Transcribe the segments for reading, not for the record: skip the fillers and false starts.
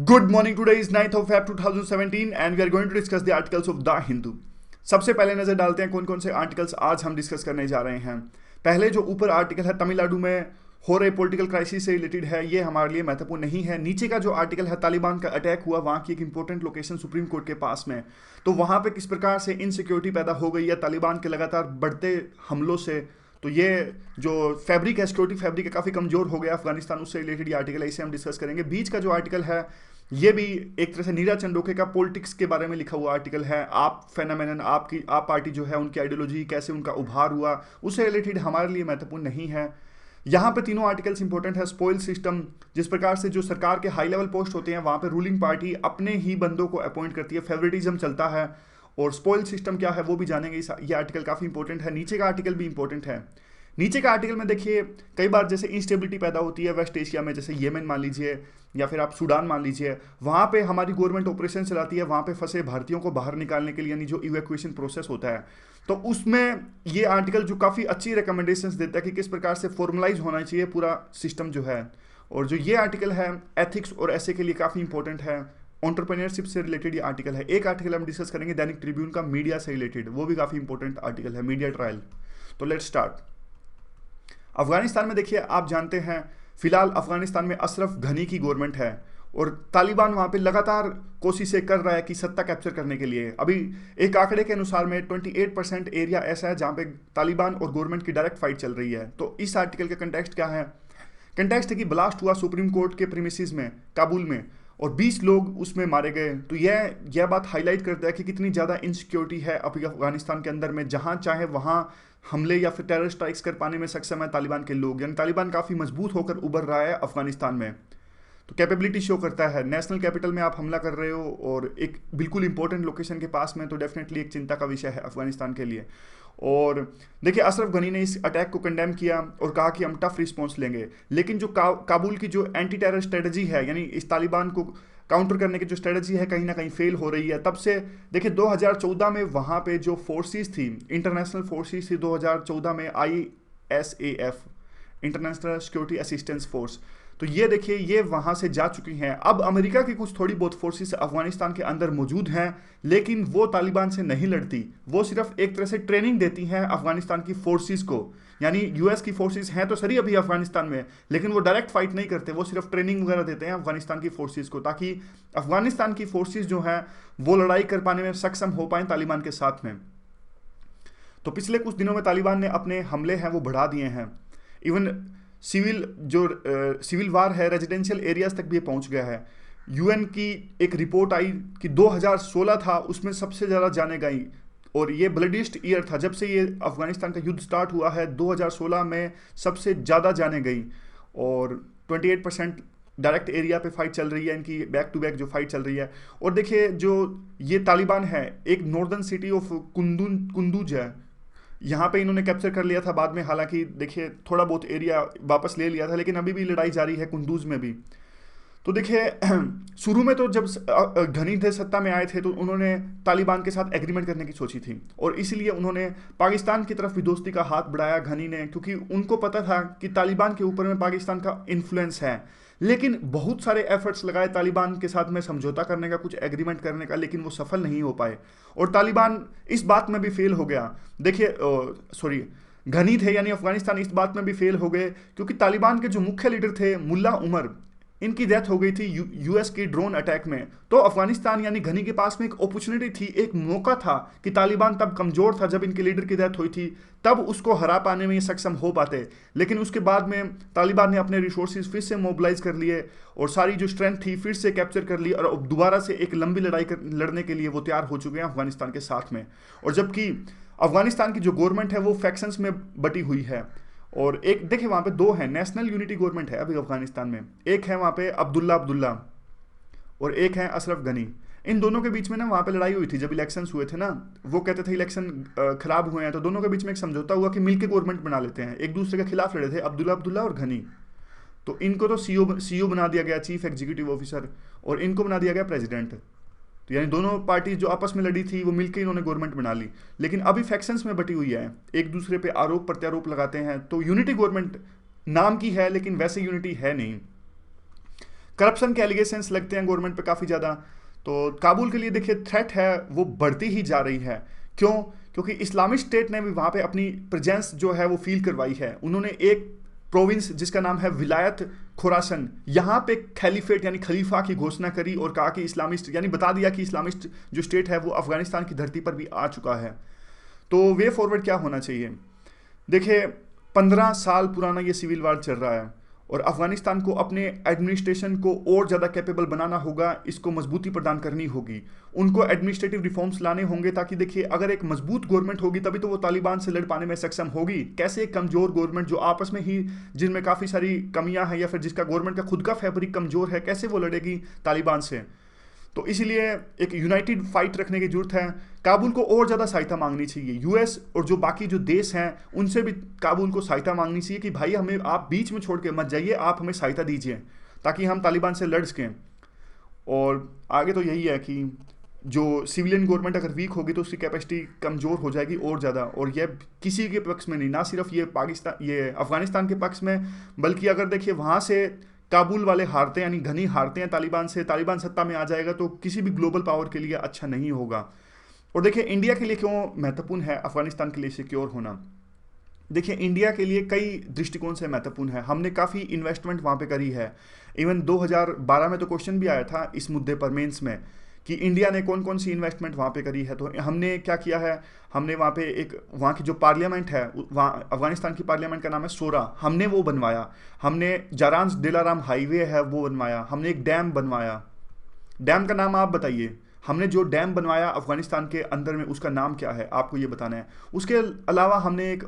Good morning. Today is 9th of Feb 2017 and we are going to discuss the articles of The Hindu. सबसे पहले नजर डालते हैं कौन कौन से आर्टिकल्स आज हम डिस्कस करने जा रहे हैं। पहले जो ऊपर आर्टिकल है तमिलनाडु में हो रहे पॉलिटिकल क्राइसिस से रिलेटेड है, ये हमारे लिए महत्वपूर्ण नहीं है। नीचे का जो आर्टिकल है तालिबान का अटैक हुआ वहाँ की एक इंपॉर्टेंट लोकेशन सुप्रीम कोर्ट के पास में, तो वहाँ पे किस प्रकार से इनसिक्योरिटी पैदा हो गई है तालिबान के लगातार बढ़ते हमलों से। तो ये जो फैब्रिक है, सिक्योरिटी फैब्रिक है, काफ़ी कमज़ोर हो गया अफगानिस्तान, उससे रिलेटेड ये आर्टिकल है, इसे हम डिस्कस करेंगे। बीच का जो आर्टिकल है ये भी एक तरह से नीरज चंडोके का पॉलिटिक्स के बारे में लिखा हुआ आर्टिकल है। आप फेनोमेनन, आपकी आप पार्टी जो है उनकी आइडियोलॉजी कैसे उनका उभार हुआ, उससे रिलेटेड हमारे लिए महत्वपूर्ण नहीं है। यहाँ पे तीनों आर्टिकल्स इंपॉर्टेंट है। स्पॉइल सिस्टम, जिस प्रकार से जो सरकार के हाई लेवल पोस्ट होते हैं वहाँ पे रूलिंग पार्टी अपने ही बंदों को अपॉइंट करती है, फेवरेटिज्म चलता है। और स्पॉइल सिस्टम क्या है वो भी जानेंगे। ये आर्टिकल काफ़ी इंपॉर्टेंट है। नीचे का आर्टिकल भी इंपॉर्टेंट है। नीचे का आर्टिकल में देखिए कई बार जैसे इंस्टेबिलिटी पैदा होती है वेस्ट एशिया में, जैसे येमेन मान लीजिए या फिर आप सूडान मान लीजिए, वहाँ पे हमारी गवर्नमेंट ऑपरेशन चलाती है वहाँ पे फंसे भारतीयों को बाहर निकालने के लिए, यानी जो इवैक्यूएशन प्रोसेस होता है। तो उसमें ये आर्टिकल जो काफ़ी अच्छी रिकमेंडेशंस देता है कि किस प्रकार से फॉर्मलाइज होना चाहिए पूरा सिस्टम जो है। और जो ये आर्टिकल है एथिक्स और ऐसे के लिए काफ़ी इंपॉर्टेंट है। एंटरप्रेन्योरशिप से रिलेटेड ये आर्टिकल है। एक आर्टिकल हम डिस्कस करेंगे दैनिक ट्रिब्यून का मीडिया से रिलेटेड, वो भी काफ़ी इंपॉर्टेंट आर्टिकल है, मीडिया ट्रायल। तो लेट्स स्टार्ट। अफगानिस्तान में देखिए आप जानते हैं फिलहाल अफगानिस्तान में अशरफ घनी की गवर्नमेंट है और तालिबान वहाँ पे लगातार कोशिशें कर रहा है कि सत्ता कैप्चर करने के लिए। अभी एक आंकड़े के अनुसार में 28% एरिया ऐसा है जहाँ पे तालिबान और गवर्नमेंट की डायरेक्ट फाइट चल रही है। तो इस आर्टिकल का कंटेक्स्ट क्या है? कंटेक्स्ट है कि ब्लास्ट हुआ सुप्रीम कोर्ट के प्रीमिसेस में काबुल में और 20 लोग उसमें मारे गए। तो यह बात हाईलाइट करता है कि कितनी ज़्यादा इनसिक्योरिटी है अभी अफगानिस्तान के अंदर में। जहाँ चाहे वहाँ हमले या फिर टेरर स्ट्राइक्स कर पाने में सक्षम है तालिबान के लोग, यानी तालिबान काफ़ी मजबूत होकर उभर रहा है अफगानिस्तान में। तो कैपेबिलिटी शो करता है। नेशनल कैपिटल में आप हमला कर रहे हो और एक बिल्कुल इंपॉर्टेंट लोकेशन के पास में, तो डेफिनेटली एक चिंता का विषय है अफगानिस्तान के लिए। और देखिए अशरफ गनी ने इस अटैक को कंडेम किया और कहा कि हम टफ रिस्पॉन्स लेंगे। लेकिन जो काबुल की जो एंटी टेरर स्ट्रेटजी है, यानी इस तालिबान को काउंटर करने की जो स्ट्रेटजी है, कहीं ना कहीं फेल हो रही है। तब से देखिए 2014 में वहाँ पे जो फोर्सेस थी, इंटरनेशनल फोर्सेस थी 2014 में, ISAF, international security assistance force, तो ये देखिए ये वहाँ से जा चुकी हैं। अब अमेरिका की कुछ थोड़ी बहुत फोर्सेस अफगानिस्तान के अंदर मौजूद हैं, लेकिन वो तालिबान से नहीं लड़ती, वो सिर्फ एक तरह से ट्रेनिंग देती हैं अफगानिस्तान की फोर्सेस को। यानी यूएस की फोर्सेस हैं तो सही अभी अफगानिस्तान में, लेकिन वो डायरेक्ट फाइट नहीं करते, वो सिर्फ ट्रेनिंग वगैरह देते हैं अफगानिस्तान की फोर्सेस को, ताकि अफगानिस्तान की फोर्सेस जो हैं वो लड़ाई कर पाने में सक्षम हो पाएं तालिबान के साथ में। तो पिछले कुछ दिनों में तालिबान ने अपने हमले हैं वो बढ़ा दिए हैं। इवन सिविल वार है रेजिडेंशियल एरियाज तक भी पहुंच गया है। यूएन की एक रिपोर्ट आई कि 2016 था, उसमें सबसे ज़्यादा जाने गई और ये ब्लडीस्ट ईयर था जब से ये अफगानिस्तान का युद्ध स्टार्ट हुआ है। 2016 में सबसे ज़्यादा जाने गई और 28% डायरेक्ट एरिया पे फाइट चल रही है, इनकी बैक टू बैक जो फाइट चल रही है। और देखिए जो ये तालिबान है, एक नॉर्दर्न सिटी ऑफ कुंदूज है, यहाँ पे इन्होंने कैप्चर कर लिया था बाद में। हालांकि देखिए थोड़ा बहुत एरिया वापस ले लिया था, लेकिन अभी भी लड़ाई जारी है कुंदूज में भी। तो देखिए शुरू में तो जब घनी थे सत्ता में आए थे तो उन्होंने तालिबान के साथ एग्रीमेंट करने की सोची थी और इसलिए उन्होंने पाकिस्तान की तरफ भी दोस्ती का हाथ बढ़ाया घनी ने, क्योंकि उनको पता था कि तालिबान के ऊपर में पाकिस्तान का इन्फ्लुएंस है। लेकिन बहुत सारे एफर्ट्स लगाए तालिबान के साथ में समझौता करने का, कुछ एग्रीमेंट करने का, लेकिन वो सफल नहीं हो पाए और तालिबान इस बात में भी फेल हो गया। देखिए घनी थे यानी अफगानिस्तान इस बात में भी फेल हो गए क्योंकि तालिबान के जो मुख्य लीडर थे मुल्ला उमर, इनकी डेथ हो गई थी यूएस की ड्रोन अटैक में। तो अफगानिस्तान यानी घनी के पास में एक अपॉर्चुनिटी थी, एक मौका था कि तालिबान तब कमज़ोर था जब इनके लीडर की डेथ हुई थी, तब उसको हरा पाने में ये सक्षम हो पाते। लेकिन उसके बाद में तालिबान ने अपने रिसोर्सेज फिर से मोबिलाइज कर लिए और सारी जो स्ट्रेंथ थी फिर से कैप्चर कर ली और अब दोबारा से एक लंबी लड़ाई लड़ने के लिए वो तैयार हो चुके हैं अफगानिस्तान के साथ में। और जबकि अफगानिस्तान की जो गवर्नमेंट है वो फैक्शंस में बटी हुई है और एक देखिए वहाँ पे दो हैं, नेशनल यूनिटी गवर्नमेंट है अभी अफगानिस्तान में, एक है वहाँ पे अब्दुल्ला और एक है अशरफ गनी। इन दोनों के बीच में ना वहाँ पे लड़ाई हुई थी जब इलेक्शंस हुए थे ना, वो कहते थे इलेक्शन खराब हुए हैं, तो दोनों के बीच में एक समझौता हुआ कि मिलकर गवर्नमेंट बना लेते हैं। एक दूसरे के खिलाफ लड़े थे अब्दुल्ला और घनी। तो इनको तो सीईओ बना दिया गया, चीफ एग्जीक्यूटिव ऑफिसर, और इनको बना दिया गया प्रेसिडेंट। तो यानी दोनों पार्टी जो आपस में लड़ी थी वो मिलकर इन्होंने गवर्नमेंट बना ली, लेकिन अभी फैक्शंस में बटी हुई है, एक दूसरे पे आरोप प्रत्यारोप लगाते हैं। तो यूनिटी गवर्नमेंट नाम की है लेकिन वैसे यूनिटी है नहीं। करप्शन के एलिगेशंस लगते हैं गवर्नमेंट पे काफ़ी ज़्यादा। तो काबुल के लिए देखिए थ्रेट है वो बढ़ती ही जा रही है। क्यों? क्योंकि इस्लामिक स्टेट ने भी वहाँ पे अपनी प्रेजेंस जो है वो फील करवाई है। उन्होंने एक प्रोविंस जिसका नाम है विलायत खुरासन, यहाँ पे खलीफेट यानी खलीफा की घोषणा करी और कहा कि इस्लामिस्ट, यानी बता दिया कि इस्लामिस्ट जो स्टेट है वो अफगानिस्तान की धरती पर भी आ चुका है। तो वे फॉरवर्ड क्या होना चाहिए? देखिए 15 साल पुराना ये सिविल वार चल रहा है और अफगानिस्तान को अपने एडमिनिस्ट्रेशन को और ज़्यादा कैपेबल बनाना होगा, इसको मजबूती प्रदान करनी होगी, उनको एडमिनिस्ट्रेटिव रिफॉर्म्स लाने होंगे, ताकि देखिए अगर एक मजबूत गवर्नमेंट होगी तभी तो वो तालिबान से लड़ पाने में सक्षम होगी। कैसे एक कमज़ोर गवर्नमेंट जो आपस में ही, जिनमें काफ़ी सारी कमियां हैं या फिर जिसका गवर्नमेंट का खुद का फैब्रिक कमज़ोर है, कैसे वो लड़ेगी तालिबान से? तो इसलिए एक यूनाइटेड फाइट रखने की जरूरत है। काबुल को और ज़्यादा सहायता मांगनी चाहिए। यूएस और जो बाकी जो देश हैं उनसे भी काबुल को सहायता मांगनी चाहिए कि भाई हमें आप बीच में छोड़ के मत जाइए, आप हमें सहायता दीजिए ताकि हम तालिबान से लड़ सकें। और आगे तो यही है कि जो सिविलियन गवर्नमेंट अगर वीक होगी तो उसकी कैपेसिटी कमज़ोर हो जाएगी और ज़्यादा। और यह किसी के पक्ष में नहीं, ना सिर्फ ये पाकिस्तान, ये अफगानिस्तान के पक्ष में, बल्कि अगर देखिए वहाँ से काबुल वाले हारते हैं, यानी घनी हारते हैं तालिबान से, तालिबान सत्ता में आ जाएगा तो किसी भी ग्लोबल पावर के लिए अच्छा नहीं होगा। और देखिए इंडिया के लिए क्यों महत्वपूर्ण है अफगानिस्तान के लिए सिक्योर होना? देखिए इंडिया के लिए कई दृष्टिकोण से महत्वपूर्ण है। हमने काफ़ी इन्वेस्टमेंट वहाँ पे करी है। इवन 2012 में तो क्वेश्चन भी आया था इस मुद्दे पर मेंस में कि इंडिया ने कौन कौन सी इन्वेस्टमेंट वहाँ पे करी है। तो हमने क्या किया है, हमने वहाँ पे एक, वहाँ की जो पार्लियामेंट है, वहाँ अफगानिस्तान की पार्लियामेंट का नाम है सोरा, हमने वो बनवाया। हमने जारांस दिलाराम हाईवे है वो बनवाया। हमने एक डैम बनवाया। डैम का नाम आप बताइए। हमने जो डैम बनवाया अफगानिस्तान के अंदर में, उसका नाम क्या है आपको ये बताना है। उसके अलावा हमने एक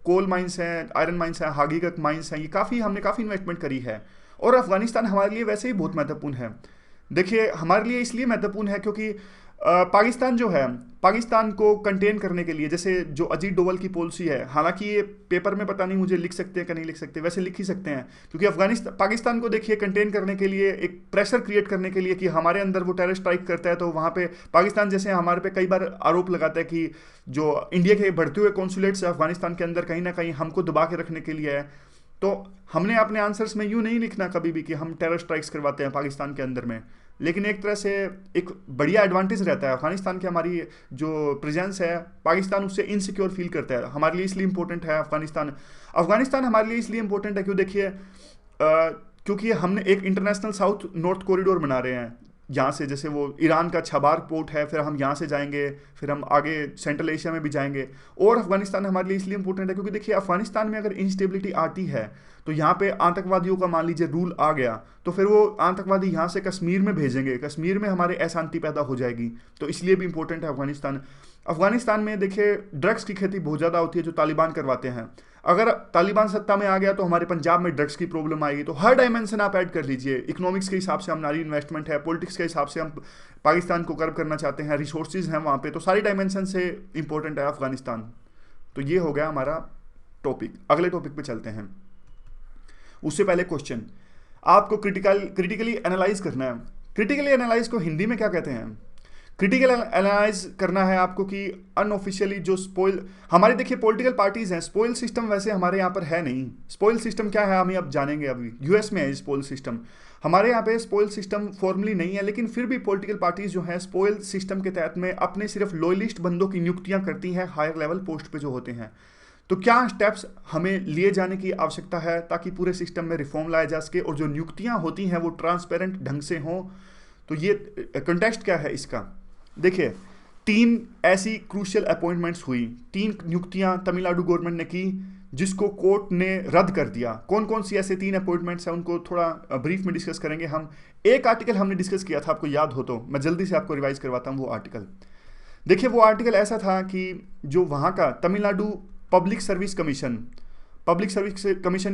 कोल माइंस हैं, आयरन माइंस हैं, हागीगक माइंस हैं, ये हमने काफ़ी इन्वेस्टमेंट करी है। और अफगानिस्तान हमारे लिए वैसे ही बहुत महत्वपूर्ण है। देखिए हमारे लिए इसलिए महत्वपूर्ण है क्योंकि पाकिस्तान जो है, पाकिस्तान को कंटेन करने के लिए, जैसे जो अजीत डोवल की पॉलिसी है, हालांकि ये पेपर में पता नहीं मुझे लिख सकते हैं कि नहीं लिख सकते, वैसे लिख ही सकते हैं, क्योंकि पाकिस्तान को देखिए कंटेन करने के लिए, एक प्रेशर क्रिएट करने के लिए कि हमारे अंदर वो टेरर स्ट्राइक करता है, तो वहाँ पे पाकिस्तान जैसे हमारे पे कई बार आरोप लगाता है कि जो इंडिया के बढ़ते हुए कॉन्सुलेट्स है अफगानिस्तान के अंदर, कहीं ना कहीं हमको दबा के रखने के लिए है। तो हमने अपने आंसर्स में यूँ नहीं लिखना कभी भी कि हम टेरर स्ट्राइक्स करवाते हैं पाकिस्तान के अंदर में, लेकिन एक तरह से एक बढ़िया एडवांटेज रहता है अफगानिस्तान की। हमारी जो प्रेजेंस है, पाकिस्तान उससे इनसिक्योर फील करता है। हमारे लिए इसलिए इंपॉर्टेंट है अफगानिस्तान हमारे लिए इसलिए इंपॉर्टेंट है क्यों, देखिए क्योंकि हमने एक इंटरनेशनल साउथ नॉर्थ कॉरिडोर बना रहे हैं यहाँ से, जैसे वो ईरान का छबार पोर्ट है, फिर हम यहाँ से जाएंगे, फिर हम आगे सेंट्रल एशिया में भी जाएंगे। और अफगानिस्तान हमारे लिए इसलिए इंपॉर्टेंट है क्योंकि देखिए अफगानिस्तान में अगर इंस्टेबिलिटी आती है तो यहाँ पे आतंकवादियों का मान लीजिए रूल आ गया, तो फिर वो आतंकवादी यहाँ से कश्मीर में भेजेंगे, कश्मीर में हमारे अशांति पैदा हो जाएगी। तो इसलिए भी इंपॉर्टेंट है अफगानिस्तान में देखिए ड्रग्स की खेती बहुत ज़्यादा होती है जो तालिबान करवाते हैं। अगर तालिबान सत्ता में आ गया तो हमारे पंजाब में ड्रग्स की प्रॉब्लम आएगी। तो हर डायमेंशन आप ऐड कर लीजिए। इकोनॉमिक्स के हिसाब से हमारी इन्वेस्टमेंट है, पॉलिटिक्स के हिसाब से हम पाकिस्तान को कर्व करना चाहते हैं, रिसोर्सेज हैं वहाँ पे, तो सारी डायमेंशन से इंपॉर्टेंट है अफगानिस्तान। तो ये हो गया हमारा टॉपिक। अगले टॉपिक पे चलते हैं। उससे पहले क्वेश्चन, आपको क्रिटिकली एनालाइज करना है। क्रिटिकली एनालाइज को हिंदी में क्या कहते हैं? क्रिटिकल एनालाइज करना है आपको कि अनऑफिशियली जो स्पॉइल, हमारे देखिए पॉलिटिकल पार्टीज हैं, स्पॉइल सिस्टम वैसे हमारे यहाँ पर है नहीं। स्पॉइल सिस्टम क्या है हमें अब जानेंगे। अभी यूएस में है स्पॉइल सिस्टम, हमारे यहाँ पे स्पॉइल सिस्टम फॉर्मली नहीं है, लेकिन फिर भी पॉलिटिकल पार्टीज जो हैं स्पॉइल सिस्टम के तहत में अपने सिर्फ लॉयलिस्ट बंदों की नियुक्तियाँ करती हैं हायर लेवल पोस्ट पे जो होते हैं। तो क्या स्टेप्स हमें लिए जाने की आवश्यकता है ताकि पूरे सिस्टम में रिफॉर्म लाया जा सके और जो नियुक्तियाँ होती हैं वो ट्रांसपेरेंट ढंग से हों? तो ये कंटेक्स्ट क्या है इसका? देखिए 3 ऐसी क्रूशियल अपॉइंटमेंट्स हुई, 3 नियुक्तियां तमिलनाडु गवर्नमेंट ने की जिसको कोर्ट ने रद्द कर दिया। कौन कौन सी ऐसे 3 अपॉइंटमेंट्स हैं उनको थोड़ा ब्रीफ में डिस्कस करेंगे हम। एक आर्टिकल हमने डिस्कस किया था, आपको याद हो तो मैं जल्दी से आपको रिवाइज करवाता हूँ वो आर्टिकल। देखिए वो आर्टिकल ऐसा था कि जो वहाँ का तमिलनाडु पब्लिक सर्विस कमीशन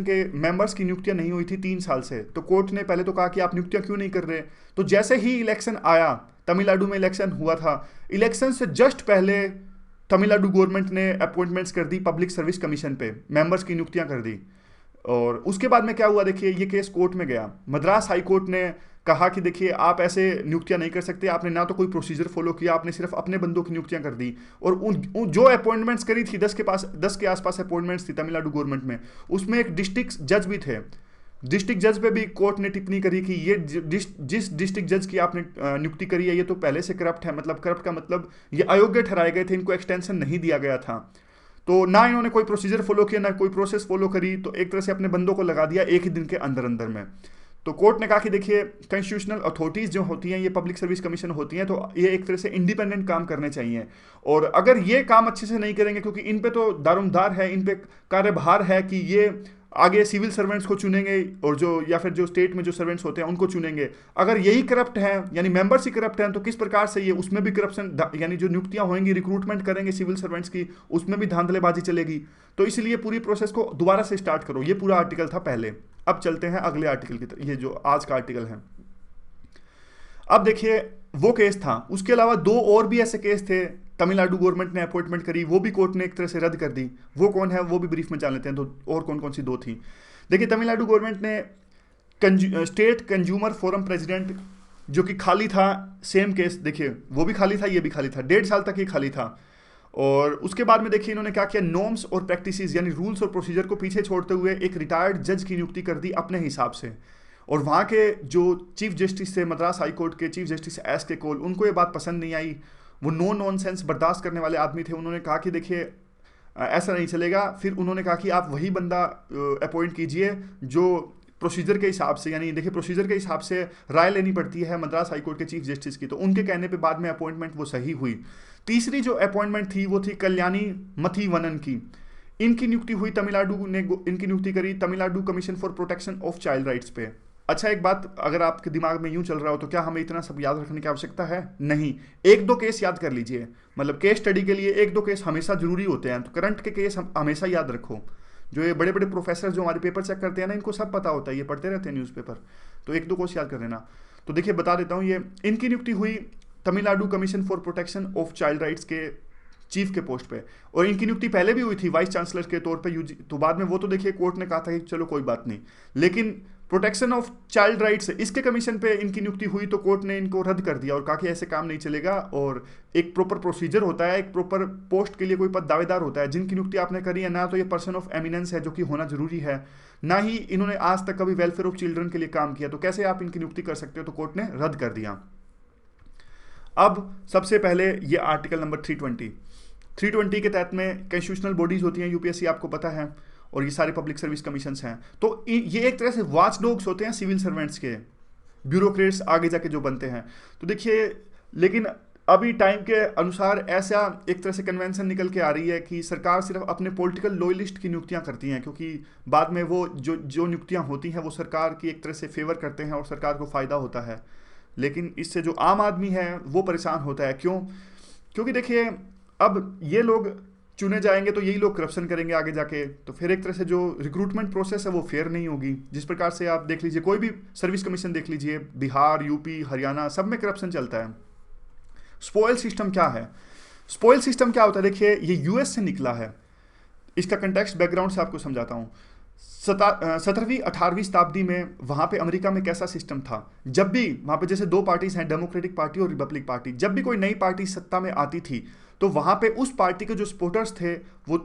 के मेंबर्स की नियुक्तियां नहीं हुई थी 3 साल से। तो कोर्ट ने पहले तो कहा कि आप नियुक्तियां क्यों नहीं कर रहे। तो जैसे ही इलेक्शन आया, तमिलनाडु में इलेक्शन हुआ था, इलेक्शन से जस्ट पहले तमिलनाडु गवर्नमेंट ने अपॉइंटमेंट्स कर दी पब्लिक सर्विस कमीशन पे, मेंबर्स की नियुक्तियां कर दी। और उसके बाद में क्या हुआ, देखिए ये केस कोर्ट में गया। मद्रास हाई कोर्ट ने कहा कि देखिए आप ऐसे नियुक्तियां नहीं कर सकते, आपने ना तो कोई प्रोसीजर फॉलो किया, आपने सिर्फ अपने बंदों की नियुक्तियां कर दी। और जो अपॉइंटमेंट्स करी थी 10 के आसपास अपॉइंटमेंट्स थी तमिलनाडु गवर्नमेंट में, उसमें एक डिस्ट्रिक्ट जज भी थे डिस्ट्रिक्ट जज पे भी कोर्ट ने टिप्पणी करी कि ये जिस डिस्ट्रिक्ट जज की आपने नियुक्ति करी है ये तो पहले से करप्ट है, मतलब करप्ट का मतलब ये अयोग्य ठहराए गए थे, इनको एक्सटेंशन नहीं दिया गया था। तो ना इन्होंने कोई प्रोसीजर फॉलो किया, ना कोई प्रोसेस फॉलो करी, तो एक तरह से अपने बंदों को लगा दिया एक ही दिन के अंदर अंदर में। तो कोर्ट ने कहा कि देखिए कॉन्स्टिट्यूशनल अथॉरिटीज़ जो होती हैं, ये पब्लिक सर्विस कमीशन होती हैं, तो ये एक तरह से इंडिपेंडेंट काम करने चाहिए, और अगर ये काम अच्छे से नहीं करेंगे, क्योंकि इन पे तो दारोमदार है, इन पे कार्यभार है कि ये आगे सिविल सर्वेंट्स को चुनेंगे और जो या फिर जो स्टेट में जो सर्वेंट्स होते हैं उनको चुनेंगे। अगर यही करप्ट हैं यानी मेंबर्स ही करप्ट हैं, तो किस प्रकार से ये उसमें भी करप्शन, यानी जो नियुक्तियां होंगी, रिक्रूटमेंट करेंगे सिविल सर्वेंट्स की, उसमें भी धांधलेबाजी चलेगी। तो इसलिए पूरी प्रोसेस को दोबारा से स्टार्ट करो। ये पूरा आर्टिकल था पहले। अब चलते हैं अगले आर्टिकल की तरफ, ये जो आज का आर्टिकल है। अब देखिए वो केस था, उसके अलावा दो और भी ऐसे केस थे तमिलनाडु गवर्नमेंट ने अपॉइंटमेंट करी, वो भी कोर्ट ने एक तरह से रद्द कर दी। वो कौन है वो भी ब्रीफ में जान लेते हैं। तो और कौन कौन सी दो थी, देखिए तमिलनाडु गवर्नमेंट ने स्टेट कंज्यूमर फोरम प्रेसिडेंट जो कि खाली था, सेम केस देखिए वो भी खाली था, ये भी खाली था, 1.5 साल तक ये खाली था। और उसके बाद में देखिए इन्होंने क्या किया, नॉर्म्स और प्रैक्टिसेस यानी रूल्स और प्रोसीजर को पीछे छोड़ते हुए एक रिटायर्ड जज की नियुक्ति कर दी अपने हिसाब से। और वहाँ के जो चीफ जस्टिस थे मद्रास हाई कोर्ट के चीफ जस्टिस एस के कौल, उनको ये बात पसंद नहीं आई। वो नॉनसेंस बर्दाश्त करने वाले आदमी थे। उन्होंने कहा कि देखिए ऐसा नहीं चलेगा। फिर उन्होंने कहा कि आप वही बंदा अपॉइंट कीजिए जो प्रोसीजर के हिसाब से, यानी देखिए प्रोसीजर के हिसाब से राय लेनी पड़ती है मद्रास हाई कोर्ट के चीफ जस्टिस की। तो उनके कहने पे बाद में अपॉइंटमेंट वो सही हुई। तीसरी जो अपॉइंटमेंट थी वो थी कल्याणी मथिवनन की। इनकी नियुक्ति हुई, तमिलनाडु ने इनकी नियुक्ति करी Tamil Nadu commission for protection of child rights पे। अच्छा एक बात, अगर आपके दिमाग में यूं चल रहा हो तो क्या हमें इतना सब याद रखने की आवश्यकता है? नहीं, एक दो केस याद कर लीजिए। मतलब केस स्टडी के लिए एक दो केस हमेशा जरूरी होते हैं। तो करंट के केस हमेशा याद रखो। जो ये बड़े बड़े प्रोफेसर जो हमारे पेपर चेक करते हैं ना, इनको सब पता होता है, ये पढ़ते रहते हैं न्यूज़पेपर। तो एक दो कोर्स याद कर लेना। तो देखिए बता देता हूँ, ये इनकी नियुक्ति हुई Tamil Nadu commission for protection of child rights के चीफ के पोस्ट पे। और इनकी नियुक्ति पहले भी हुई थी वाइस चांसलर के तौर पे यूजी। तो बाद में वो तो देखिए कोर्ट ने कहा था कि चलो कोई बात नहीं, लेकिन प्रोटेक्शन ऑफ चाइल्ड राइट्स इसके कमीशन पे इनकी नियुक्ति हुई तो कोर्ट ने इनको रद्द कर दिया और कहा कि ऐसे काम नहीं चलेगा। और एक प्रॉपर प्रोसीजर होता है, एक प्रॉपर पोस्ट के लिए कोई पद दावेदार होता है। जिनकी नियुक्ति आपने करी है ना, तो ये पर्सन ऑफ एमिनेंस है जो कि होना जरूरी है, ना ही इन्होंने आज तक कभी वेलफेयर ऑफ चिल्ड्रन के लिए काम किया। तो कैसे आप इनकी नियुक्ति कर सकते हो? तो कोर्ट ने रद्द कर दिया। अब सबसे पहले ये आर्टिकल नंबर 320 के तहत में कॉन्स्टिट्यूशनल बॉडीज होती हैं, यूपीएससी आपको पता है, और ये सारे पब्लिक सर्विस कमीशंस हैं। तो ये एक तरह से वॉच डॉग्स होते हैं सिविल सर्वेंट्स के, ब्यूरोक्रेट्स आगे जाके जो बनते हैं। तो देखिए, लेकिन अभी टाइम के अनुसार ऐसा एक तरह से कन्वेंशन निकल के आ रही है कि सरकार सिर्फ अपने पॉलिटिकल लॉयलिस्ट की नियुक्तियां करती हैं, क्योंकि बाद में वो जो नियुक्तियां होती हैं वो सरकार की एक तरह से फेवर करते हैं और सरकार को फ़ायदा होता है। लेकिन इससे जो आम आदमी है वो परेशान होता है। क्यों? क्योंकि देखिए अब ये लोग चुने जाएंगे तो यही लोग करप्शन करेंगे आगे जाके। तो फिर एक तरह से जो रिक्रूटमेंट प्रोसेस है वो फेयर नहीं होगी। जिस प्रकार से आप देख लीजिए, कोई भी सर्विस कमीशन देख लीजिए, बिहार, यूपी, हरियाणा, सब में करप्शन चलता है। स्पॉयल सिस्टम क्या है? स्पॉयल सिस्टम क्या होता है? देखिए ये यूएस से निकला है। इसका कंटेक्स्ट बैकग्राउंड से आपको समझाता हूँ। 17वीं 18वीं शताब्दी में वहाँ पे अमेरिका में कैसा सिस्टम था, जब भी वहाँ पे जैसे दो पार्टीज हैं, डेमोक्रेटिक पार्टी और रिपब्लिक पार्टी, जब भी कोई नई पार्टी सत्ता में आती थी तो वहाँ पे उस पार्टी के जो सपोर्टर्स थे वो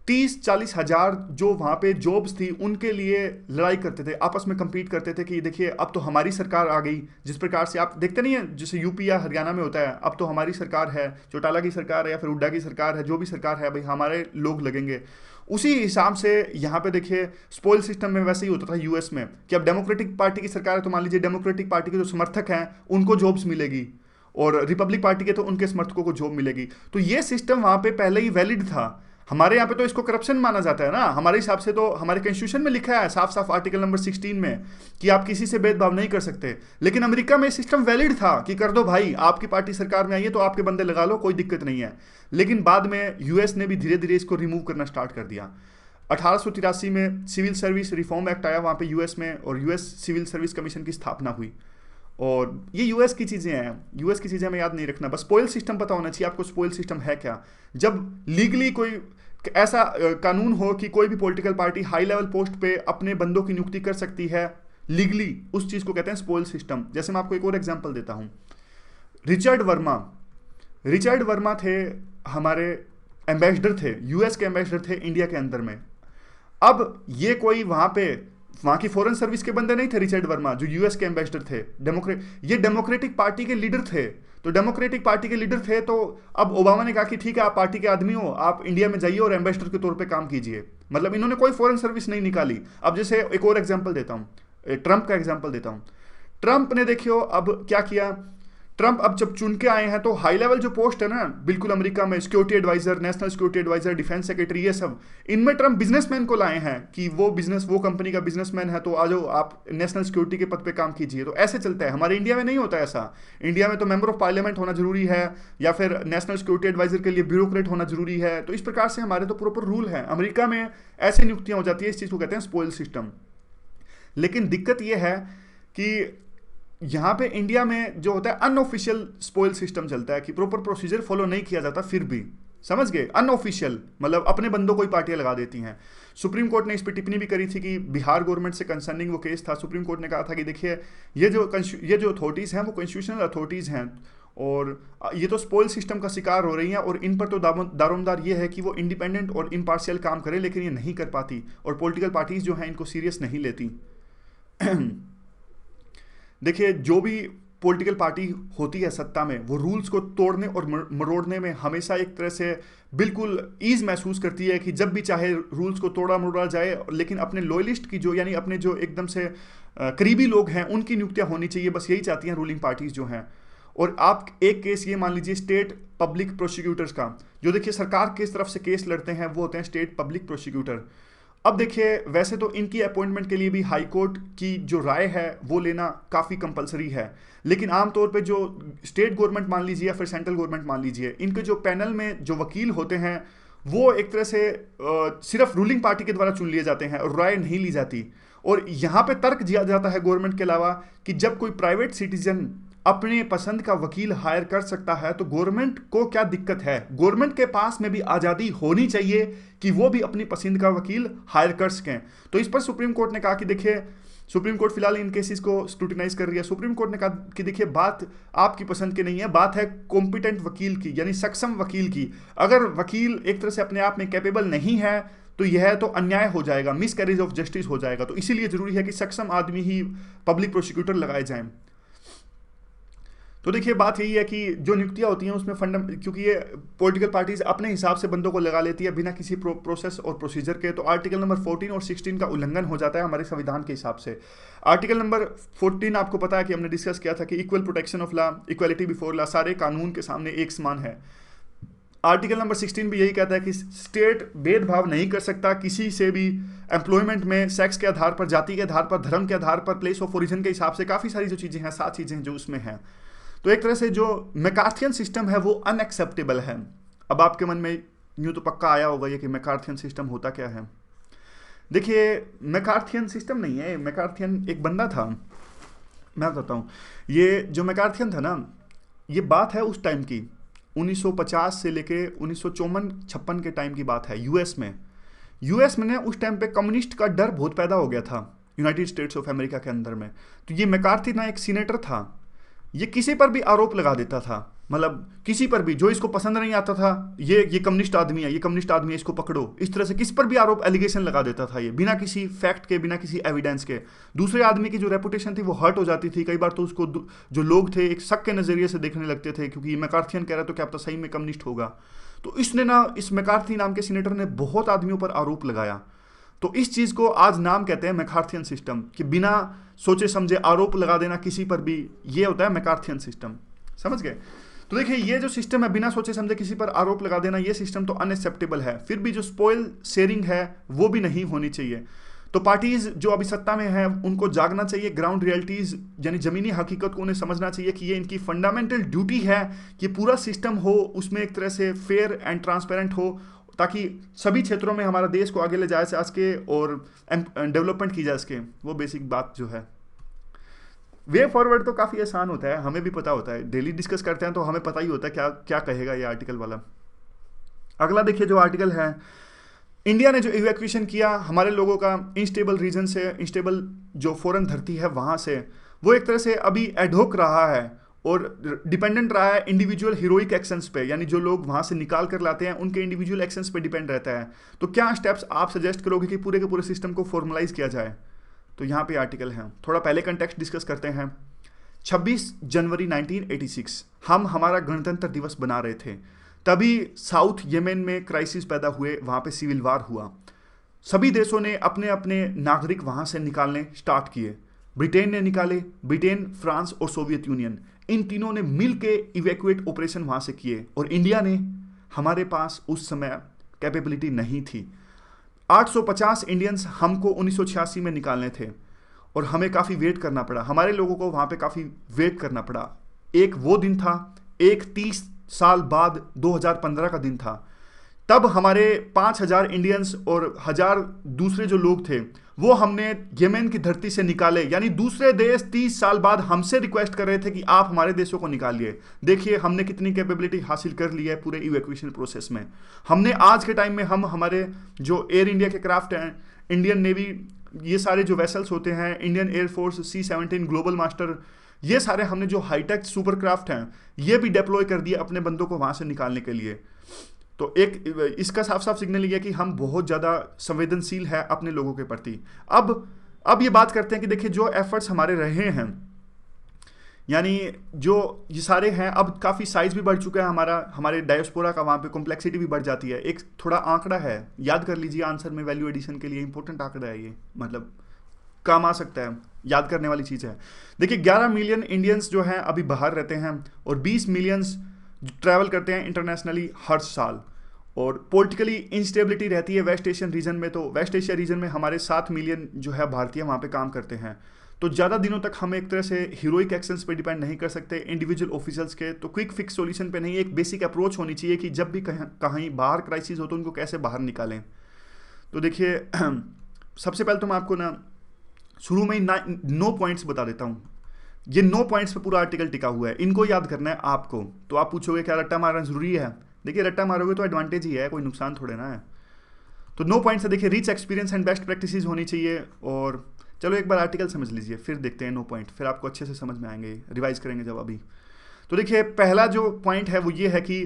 30-40 हज़ार जो वहाँ पे जॉब्स थी उनके लिए लड़ाई करते थे, आपस में compete करते थे कि देखिए अब तो हमारी सरकार आ गई। जिस प्रकार से आप देखते नहीं है जैसे यूपी या हरियाणा में होता है, अब तो हमारी सरकार है, चौटाला की सरकार है या फिर हुड्डा की सरकार है, जो भी सरकार है भाई हमारे लोग लगेंगे। उसी हिसाब से यहाँ पे देखिए स्पॉइल सिस्टम में वैसे ही होता था यूएस में कि अब डेमोक्रेटिक पार्टी की सरकार है तो मान लीजिए डेमोक्रेटिक पार्टी के जो समर्थक हैं उनको जॉब्स मिलेगी और रिपब्लिक पार्टी के तो उनके समर्थकों को जॉब मिलेगी। तो ये सिस्टम वहाँ पे पहले ही वैलिड था। हमारे यहाँ पे तो इसको करप्शन माना जाता है ना, हमारे हिसाब से तो हमारे कॉन्स्टिट्यूशन में लिखा है साफ साफ आर्टिकल नंबर 16 में कि आप किसी से भेदभाव नहीं कर सकते। लेकिन अमेरिका में सिस्टम वैलिड था कि कर दो भाई, आपकी पार्टी सरकार में आई है तो आपके बंदे लगा लो, कोई दिक्कत नहीं है। लेकिन बाद में यूएस ने भी धीरे धीरे इसको रिमूव करना स्टार्ट कर दिया। 1883 में सिविल सर्विस रिफॉर्म एक्ट आया वहाँ पे यूएस में, और यूएस सिविल सर्विस कमीशन की स्थापना हुई। और ये यूएस की चीज़ें हैं, यूएस की चीज़ें हमें याद नहीं रखना, बस स्पॉइल सिस्टम पता होना चाहिए आपको। स्पॉइल सिस्टम है क्या? जब लीगली कोई ऐसा कानून हो कि कोई भी political party high level post पे अपने बंदों की नियुक्ति कर सकती है लीगली, उस चीज़ को कहते हैं स्पॉइल सिस्टम। जैसे मैं आपको एक और एग्जांपल देता हूँ। रिचर्ड वर्मा थे हमारे एम्बेसडर थे, यूएस के एम्बेसडर थे इंडिया के अंदर में। अब ये कोई वहाँ पे वहां की फॉरेन सर्विस के बंदे नहीं थे रिचर्ड वर्मा जो यूएस के एम्बेसडर थे, ये डेमोक्रेटिक पार्टी के लीडर थे। तो डेमोक्रेटिक पार्टी के लीडर थे, तो अब ओबामा ने कहा कि ठीक है आप पार्टी के आदमी हो, आप इंडिया में जाइए और एम्बेसडर के तौर पे काम कीजिए। मतलब इन्होंने कोई फॉरेन सर्विस नहीं निकाली। अब जैसे एक और एग्जांपल देता हूं, ट्रंप का एग्जांपल देता हूं। ट्रंप ने देखियो अब क्या किया, ट्रंप अब जब चुन के आए हैं तो हाई लेवल जो पोस्ट है ना बिल्कुल अमेरिका में, security adviser, national security adviser, defence secretary, ये सब इनमें ट्रंप बिजनेसमैन को लाए हैं कि वो कंपनी का बिजनेसमैन है, तो आ जाओ आप नेशनल सिक्योरिटी के पद पे काम कीजिए। तो ऐसे चलता है। हमारे इंडिया में नहीं होता ऐसा। इंडिया में तो मेंबर ऑफ पार्लियामेंट होना जरूरी है या फिर नेशनल सिक्योरिटी एडवाइजर के लिए ब्यूरोक्रेट होना जरूरी है। तो इस प्रकार से हमारे तो प्रॉपर रूल है। अमेरिका में ऐसे नियुक्तियां हो जाती है, इस चीज को कहते हैं स्पॉइल सिस्टम। लेकिन दिक्कत यह है कि यहाँ पे इंडिया में जो होता है अनऑफिशियल स्पॉइल सिस्टम चलता है कि प्रॉपर प्रोसीजर फॉलो नहीं किया जाता, फिर भी समझ गए, अनऑफिशियल मतलब अपने बंदों को ही पार्टियां लगा देती हैं। सुप्रीम कोर्ट ने इस पर टिप्पणी भी करी थी कि बिहार गवर्नमेंट से कंसर्निंग वो केस था। सुप्रीम कोर्ट ने कहा था कि देखिए ये जो अथॉरिटीज़ हैं वो कॉन्स्टिट्यूशनल अथॉरिटीज़ हैं और ये तो स्पॉइल सिस्टम का शिकार हो रही हैं और इन पर तो दारोमदार ये है कि वो इंडिपेंडेंट और इम्पार्शियल काम करें, लेकिन ये नहीं कर पाती और पॉलिटिकल पार्टीज जो हैं इनको सीरियस नहीं लेती। देखिए जो भी पॉलिटिकल पार्टी होती है सत्ता में, वो रूल्स को तोड़ने और मरोड़ने में हमेशा एक तरह से बिल्कुल ईज महसूस करती है कि जब भी चाहे रूल्स को तोड़ा मरोड़ा जाए, लेकिन अपने लॉयलिस्ट की जो यानी अपने जो एकदम से करीबी लोग हैं उनकी नियुक्तियां होनी चाहिए। बस यही चाहती हैं रूलिंग पार्टीज जो हैं। और आप एक केस ये मान लीजिए स्टेट पब्लिक प्रोसिक्यूटर्स का, जो देखिए सरकार की तरफ से केस लड़ते हैं वो होते हैं स्टेट पब्लिक प्रोसिक्यूटर। अब देखिए वैसे तो इनकी अपॉइंटमेंट के लिए भी हाई कोर्ट की जो राय है वो लेना काफ़ी कंपलसरी है, लेकिन आमतौर पे जो स्टेट गवर्नमेंट मान लीजिए या फिर सेंट्रल गवर्नमेंट मान लीजिए, इनके जो पैनल में जो वकील होते हैं वो एक तरह से सिर्फ रूलिंग पार्टी के द्वारा चुन लिए जाते हैं और राय नहीं ली जाती। और यहाँ पे तर्क दिया जाता है गवर्नमेंट के अलावा कि जब कोई प्राइवेट सिटीजन अपने पसंद का वकील हायर कर सकता है तो गवर्नमेंट को क्या दिक्कत है। गवर्नमेंट के पास में भी आज़ादी होनी चाहिए कि वो भी अपनी पसंद का वकील हायर कर सकें। तो इस पर सुप्रीम कोर्ट ने कहा कि देखिए, सुप्रीम कोर्ट फिलहाल इन केसेस को स्क्रूटिनाइज कर रही है। सुप्रीम कोर्ट ने कहा कि देखिए बात आपकी पसंद की नहीं है, बात है कॉम्पिटेंट वकील की, यानी सक्षम वकील की। अगर वकील एक तरह से अपने आप में कैपेबल नहीं है तो यह तो अन्याय हो जाएगा, मिसकैरेज ऑफ जस्टिस हो जाएगा। तो इसीलिए जरूरी है कि सक्षम आदमी ही पब्लिक प्रोसिक्यूटर लगाए जाएं। तो देखिए बात यही है कि जो नियुक्तियां होती हैं उसमें क्योंकि ये पॉलिटिकल पार्टीज अपने हिसाब से बंदों को लगा लेती है बिना किसी प्रोसेस और प्रोसीजर के, तो आर्टिकल नंबर 14 और 16 का उल्लंघन हो जाता है हमारे संविधान के हिसाब से। आर्टिकल नंबर 14 आपको पता है कि हमने डिस्कस किया था कि equal protection of law, equality before law, सारे कानून के सामने एक समान है। आर्टिकल नंबर 16 भी यही कहता है कि स्टेट भेदभाव नहीं कर सकता किसी से भी एम्प्लॉयमेंट में, सेक्स के आधार पर, जाति के आधार पर, धर्म के आधार पर, प्लेस ऑफ ओरिजिन के हिसाब से, काफ़ी सारी जो चीज़ें हैं, 7 चीज़ें हैं जो उसमें हैं। तो एक तरह से जो मैकार्थियन सिस्टम है वो अनएक्सेप्टेबल है। अब आपके मन में यूं तो पक्का आया होगा ये कि मैकार्थियन सिस्टम होता क्या है। देखिए मैकार्थियन सिस्टम नहीं है, मैकार्थियन एक बंदा था, मैं बताता हूँ। ये जो मैकार्थियन था ना, ये बात है उस टाइम की 1950 से लेके 1954-56 के टाइम की बात है। यूएस में उस टाइम पे कम्युनिस्ट का डर बहुत पैदा हो गया था यूनाइटेड स्टेट्स ऑफ अमेरिका के अंदर में। तो ये मैकार्थी ना एक सीनेटर था, ये किसी पर भी आरोप लगा देता था, मतलब किसी पर भी जो इसको पसंद नहीं आता था, ये कम्युनिस्ट आदमी है, ये कम्युनिस्ट आदमी है, इसको पकड़ो, इस तरह से किस पर भी आरोप एलिगेशन लगा देता था ये, बिना किसी फैक्ट के, बिना किसी एविडेंस के। दूसरे आदमी की जो रेपुटेशन थी वो हर्ट हो जाती थी। कई बार तो उसको जो लोग थे एक शक के नज़रिए से देखने लगते थे, क्योंकि ये मैकार्थियन कह रहा है तो क्या पता सही में कम्युनिस्ट होगा। तो इसने ना, इस मैकार्थी नाम के सीनेटर ने बहुत आदमियों पर आरोप लगाया। तो इस चीज़ को आज नाम कहते हैं मैकार्थियन सिस्टम, कि बिना सोचे समझे आरोप लगा देना किसी पर भी, ये होता है मैकार्थियन सिस्टम। समझ गए? तो देखिए ये जो सिस्टम है बिना सोचे समझे किसी पर आरोप लगा देना, ये सिस्टम तो अनएक्सेप्टेबल है। फिर भी जो स्पॉइल शेयरिंग है वो भी नहीं होनी चाहिए। तो पार्टीज जो अभी सत्ता में हैं उनको जागना चाहिए, ग्राउंड रियलिटीज यानी जमीनी हकीकत को उन्हें समझना चाहिए कि ये इनकी फंडामेंटल ड्यूटी है कि पूरा सिस्टम हो उसमें एक तरह से फेयर एंड ट्रांसपेरेंट हो, ताकि सभी क्षेत्रों में हमारा देश को आगे ले जाए जा सके और डेवलपमेंट की जा सके। वो बेसिक बात जो है, वे फॉरवर्ड तो काफ़ी आसान होता है, हमें भी पता होता है, डेली डिस्कस करते हैं तो हमें पता ही होता है क्या क्या कहेगा ये आर्टिकल वाला। अगला देखिए जो आर्टिकल है, इंडिया ने जो इवैक्यूएशन किया हमारे लोगों का इनस्टेबल रीजन से, इनस्टेबल जो फॉरेन धरती है वहाँ से, वो एक तरह से अभी एडहोक रहा है और डिपेंडेंट रहा है इंडिविजुअल हीरोइक एक्शंस पे, यानी जो लोग वहाँ से निकाल कर लाते हैं उनके इंडिविजुअल एक्शंस पे डिपेंड रहता है। तो क्या स्टेप्स आप सजेस्ट करोगे कि पूरे के पूरे सिस्टम को फॉर्मलाइज किया जाए? तो यहाँ पे आर्टिकल है, थोड़ा पहले कंटेक्स्ट डिस्कस करते हैं। 26 जनवरी 1986 हम हमारा गणतंत्र दिवस बना रहे थे, तभी साउथ यमन में क्राइसिस पैदा हुए, वहाँ पे सिविल वार हुआ। सभी देशों ने अपने अपने नागरिक वहाँ से निकालने स्टार्ट किए। ब्रिटेन ने निकाले, ब्रिटेन, फ्रांस और सोवियत यूनियन, इन तीनों ने मिल के इवैक्यूएट ऑपरेशन वहाँ से किए। और इंडिया ने, हमारे पास उस समय कैपेबिलिटी नहीं थी। 850 इंडियंस हमको 1986 में निकालने थे और हमें काफ़ी वेट करना पड़ा, हमारे लोगों को वहाँ पे काफ़ी वेट करना पड़ा। एक वो दिन था, एक 30 साल बाद 2015 का दिन था, तब हमारे 5000 इंडियंस और 1000 दूसरे जो लोग थे वो हमने यमन की धरती से निकाले। यानी दूसरे देश 30 साल बाद हमसे रिक्वेस्ट कर रहे थे कि आप हमारे देशों को निकालिए। देखिए हमने कितनी कैपेबिलिटी हासिल कर ली है पूरे इवैक्यूएशन प्रोसेस में। हमने आज के टाइम में हम हमारे जो एयर इंडिया के क्राफ्ट हैं, इंडियन नेवी, ये सारे जो वेसल्स होते हैं, Indian air force C-17 global master, ये सारे हमने जो हाईटेक सुपर क्राफ्ट हैं ये भी डिप्लॉय कर दिए अपने बंदों को वहाँ से निकालने के लिए। तो एक इसका साफ साफ सिग्नल ये है कि हम बहुत ज़्यादा संवेदनशील है अपने लोगों के प्रति। अब ये बात करते हैं कि देखिए जो एफर्ट्स हमारे रहे हैं, यानी जो ये सारे हैं, अब काफ़ी साइज भी बढ़ चुका है हमारे डायस्पोरा का, वहाँ पे कॉम्प्लेक्सिटी भी बढ़ जाती है। एक थोड़ा आंकड़ा है, याद कर लीजिए आंसर में, वैल्यू एडिशन के लिए इंपॉर्टेंट आंकड़ा है ये, मतलब काम आ सकता है, याद करने वाली चीज़ है। देखिए 11 मिलियन इंडियंस जो हैं अभी बाहर रहते हैं और 20 मिलियंस ट्रैवल करते हैं इंटरनेशनली हर साल। और पॉलिटिकली इंस्टेबिलिटी रहती है वेस्ट एशियन रीजन में, तो वेस्ट एशिया रीजन में हमारे 7 मिलियन जो है भारतीय वहाँ पे काम करते हैं। तो ज़्यादा दिनों तक हम एक तरह से हीरोइक एक्शंस पे डिपेंड नहीं कर सकते इंडिविजुअल ऑफिसर्स के, तो क्विक फिक्स सॉल्यूशन पे नहीं, एक बेसिक अप्रोच होनी चाहिए कि जब भी कहीं बाहर क्राइसिस हो तो उनको कैसे बाहर निकालें। तो देखिए सबसे पहले तो मैं आपको ना शुरू में ही 9 पॉइंट्स बता देता हूँ। ये 9 पॉइंट्स पे पूरा आर्टिकल टिका हुआ है, इनको याद करना है आपको। तो आप पूछोगे क्या रट्टा मारना जरूरी है? देखिए रट्टा मारोगे तो एडवांटेज ही है, कोई नुकसान थोड़े ना है। तो 9 पॉइंट्स है, देखिए rich experience and best practices होनी चाहिए। और चलो एक बार आर्टिकल समझ लीजिए, फिर देखते हैं 9 पॉइंट, फिर आपको अच्छे से समझ में आएंगे, रिवाइज करेंगे जब अभी। तो देखिए पहला जो पॉइंट है वो ये है कि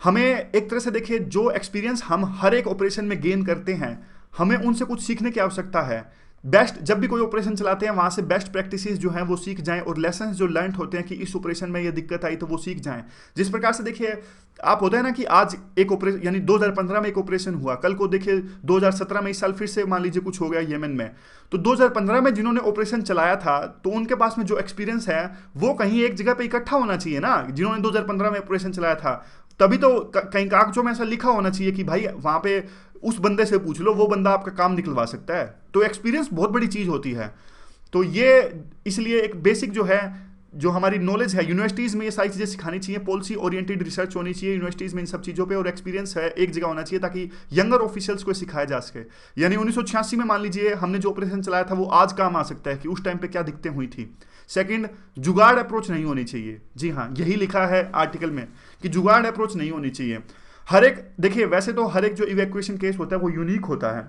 हमें एक तरह से, देखिए जो एक्सपीरियंस हम हर एक ऑपरेशन में गेन करते हैं, हमें उनसे कुछ सीखने की आवश्यकता है। बेस्ट, जब भी कोई ऑपरेशन चलाते हैं वहाँ से बेस्ट प्रैक्टिसेस जो हैं वो सीख जाएं और लेसन्स जो लर्न होते हैं कि इस ऑपरेशन में ये दिक्कत आई तो वो सीख जाएं। जिस प्रकार से देखिए आप होता है ना कि आज एक ऑपरेशन, यानी 2015 में एक ऑपरेशन हुआ, कल को देखिए 2017 में इस साल फिर से मान लीजिए कुछ हो गया यमन में, तो 2015 में जिन्होंने ऑपरेशन चलाया था तो उनके पास में जो एक्सपीरियंस है वो कहीं एक जगह पर इकट्ठा होना चाहिए ना। जिन्होंने 2015 में ऑपरेशन चलाया था तभी तो कहीं कागजों में ऐसा लिखा होना चाहिए कि भाई वहाँ पे उस बंदे से पूछ लो, वो बंदा आपका काम निकलवा सकता है। तो एक्सपीरियंस बहुत बड़ी चीज़ होती है। तो ये इसलिए एक बेसिक जो है, जो हमारी नॉलेज है, यूनिवर्सिटीज़ में ये सारी चीज़ें सिखानी चाहिए, पॉलिसी ओरिएंटेड रिसर्च होनी चाहिए यूनिवर्सिटीज़ में इन सब चीज़ों पे, और एक्सपीरियंस है एक जगह होना चाहिए ताकि यंगर ऑफिशियल्स को सिखाया जा सके। यानी 1986 में मान लीजिए हमने जो ऑपरेशन चलाया था वो आज काम आ सकता है कि उस टाइम पे क्या दिक्कतें हुई थी। सेकंड, जुगाड़ अप्रोच नहीं होनी चाहिए। जी हाँ, यही लिखा है आर्टिकल में कि जुगाड़ अप्रोच नहीं होनी चाहिए। हर एक, देखिए वैसे तो हर एक जो इवैक्यूएशन केस होता है वो यूनिक होता है,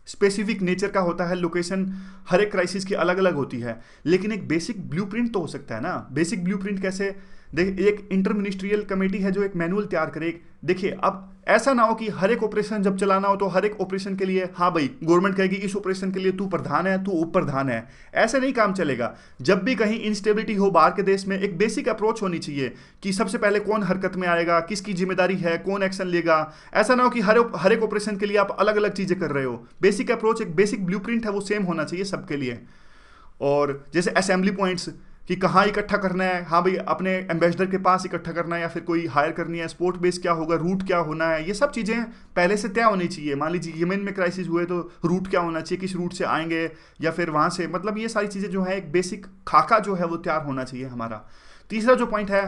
स्पेसिफिक नेचर का होता है, लोकेशन हर एक क्राइसिस की अलग अलग होती है, लेकिन एक बेसिक ब्लूप्रिंट तो हो सकता है ना। बेसिक ब्लूप्रिंट कैसे? देख, एक इंटर मिनिस्ट्रियल कमेटी है जो एक मैनुअल तैयार करे। देखिए अब ऐसा ना हो कि हर एक ऑपरेशन जब चलाना हो तो हर एक ऑपरेशन के लिए हाँ भाई गवर्नमेंट कहेगी इस ऑपरेशन के लिए तू प्रधान है, तू उप प्रधान है, ऐसे नहीं काम चलेगा। जब भी कहीं इंस्टेबिलिटी हो बाहर के देश में, एक बेसिक अप्रोच होनी चाहिए कि सबसे पहले कौन हरकत में आएगा, किसकी जिम्मेदारी है, कौन एक्शन लेगा। ऐसा ना हो कि हर एक ऑपरेशन के लिए आप अलग अलग चीज़ें कर रहे हो। बेसिक अप्रोच, एक बेसिक ब्लूप्रिंट है वो सेम होना चाहिए सबके लिए। और जैसे असेंबली पॉइंट्स कि कहाँ इकट्ठा करना है, हाँ भाई अपने एम्बेसडर के पास इकट्ठा करना है या फिर कोई हायर करनी है, स्पोर्ट बेस क्या होगा, रूट क्या होना है, ये सब चीज़ें पहले से तय होनी चाहिए। मान लीजिए यमन में क्राइसिस हुए तो रूट क्या होना चाहिए, किस रूट से आएंगे या फिर वहाँ से, मतलब ये सारी चीज़ें जो है एक बेसिक खाका जो है वो तैयार होना चाहिए हमारा। तीसरा जो पॉइंट है,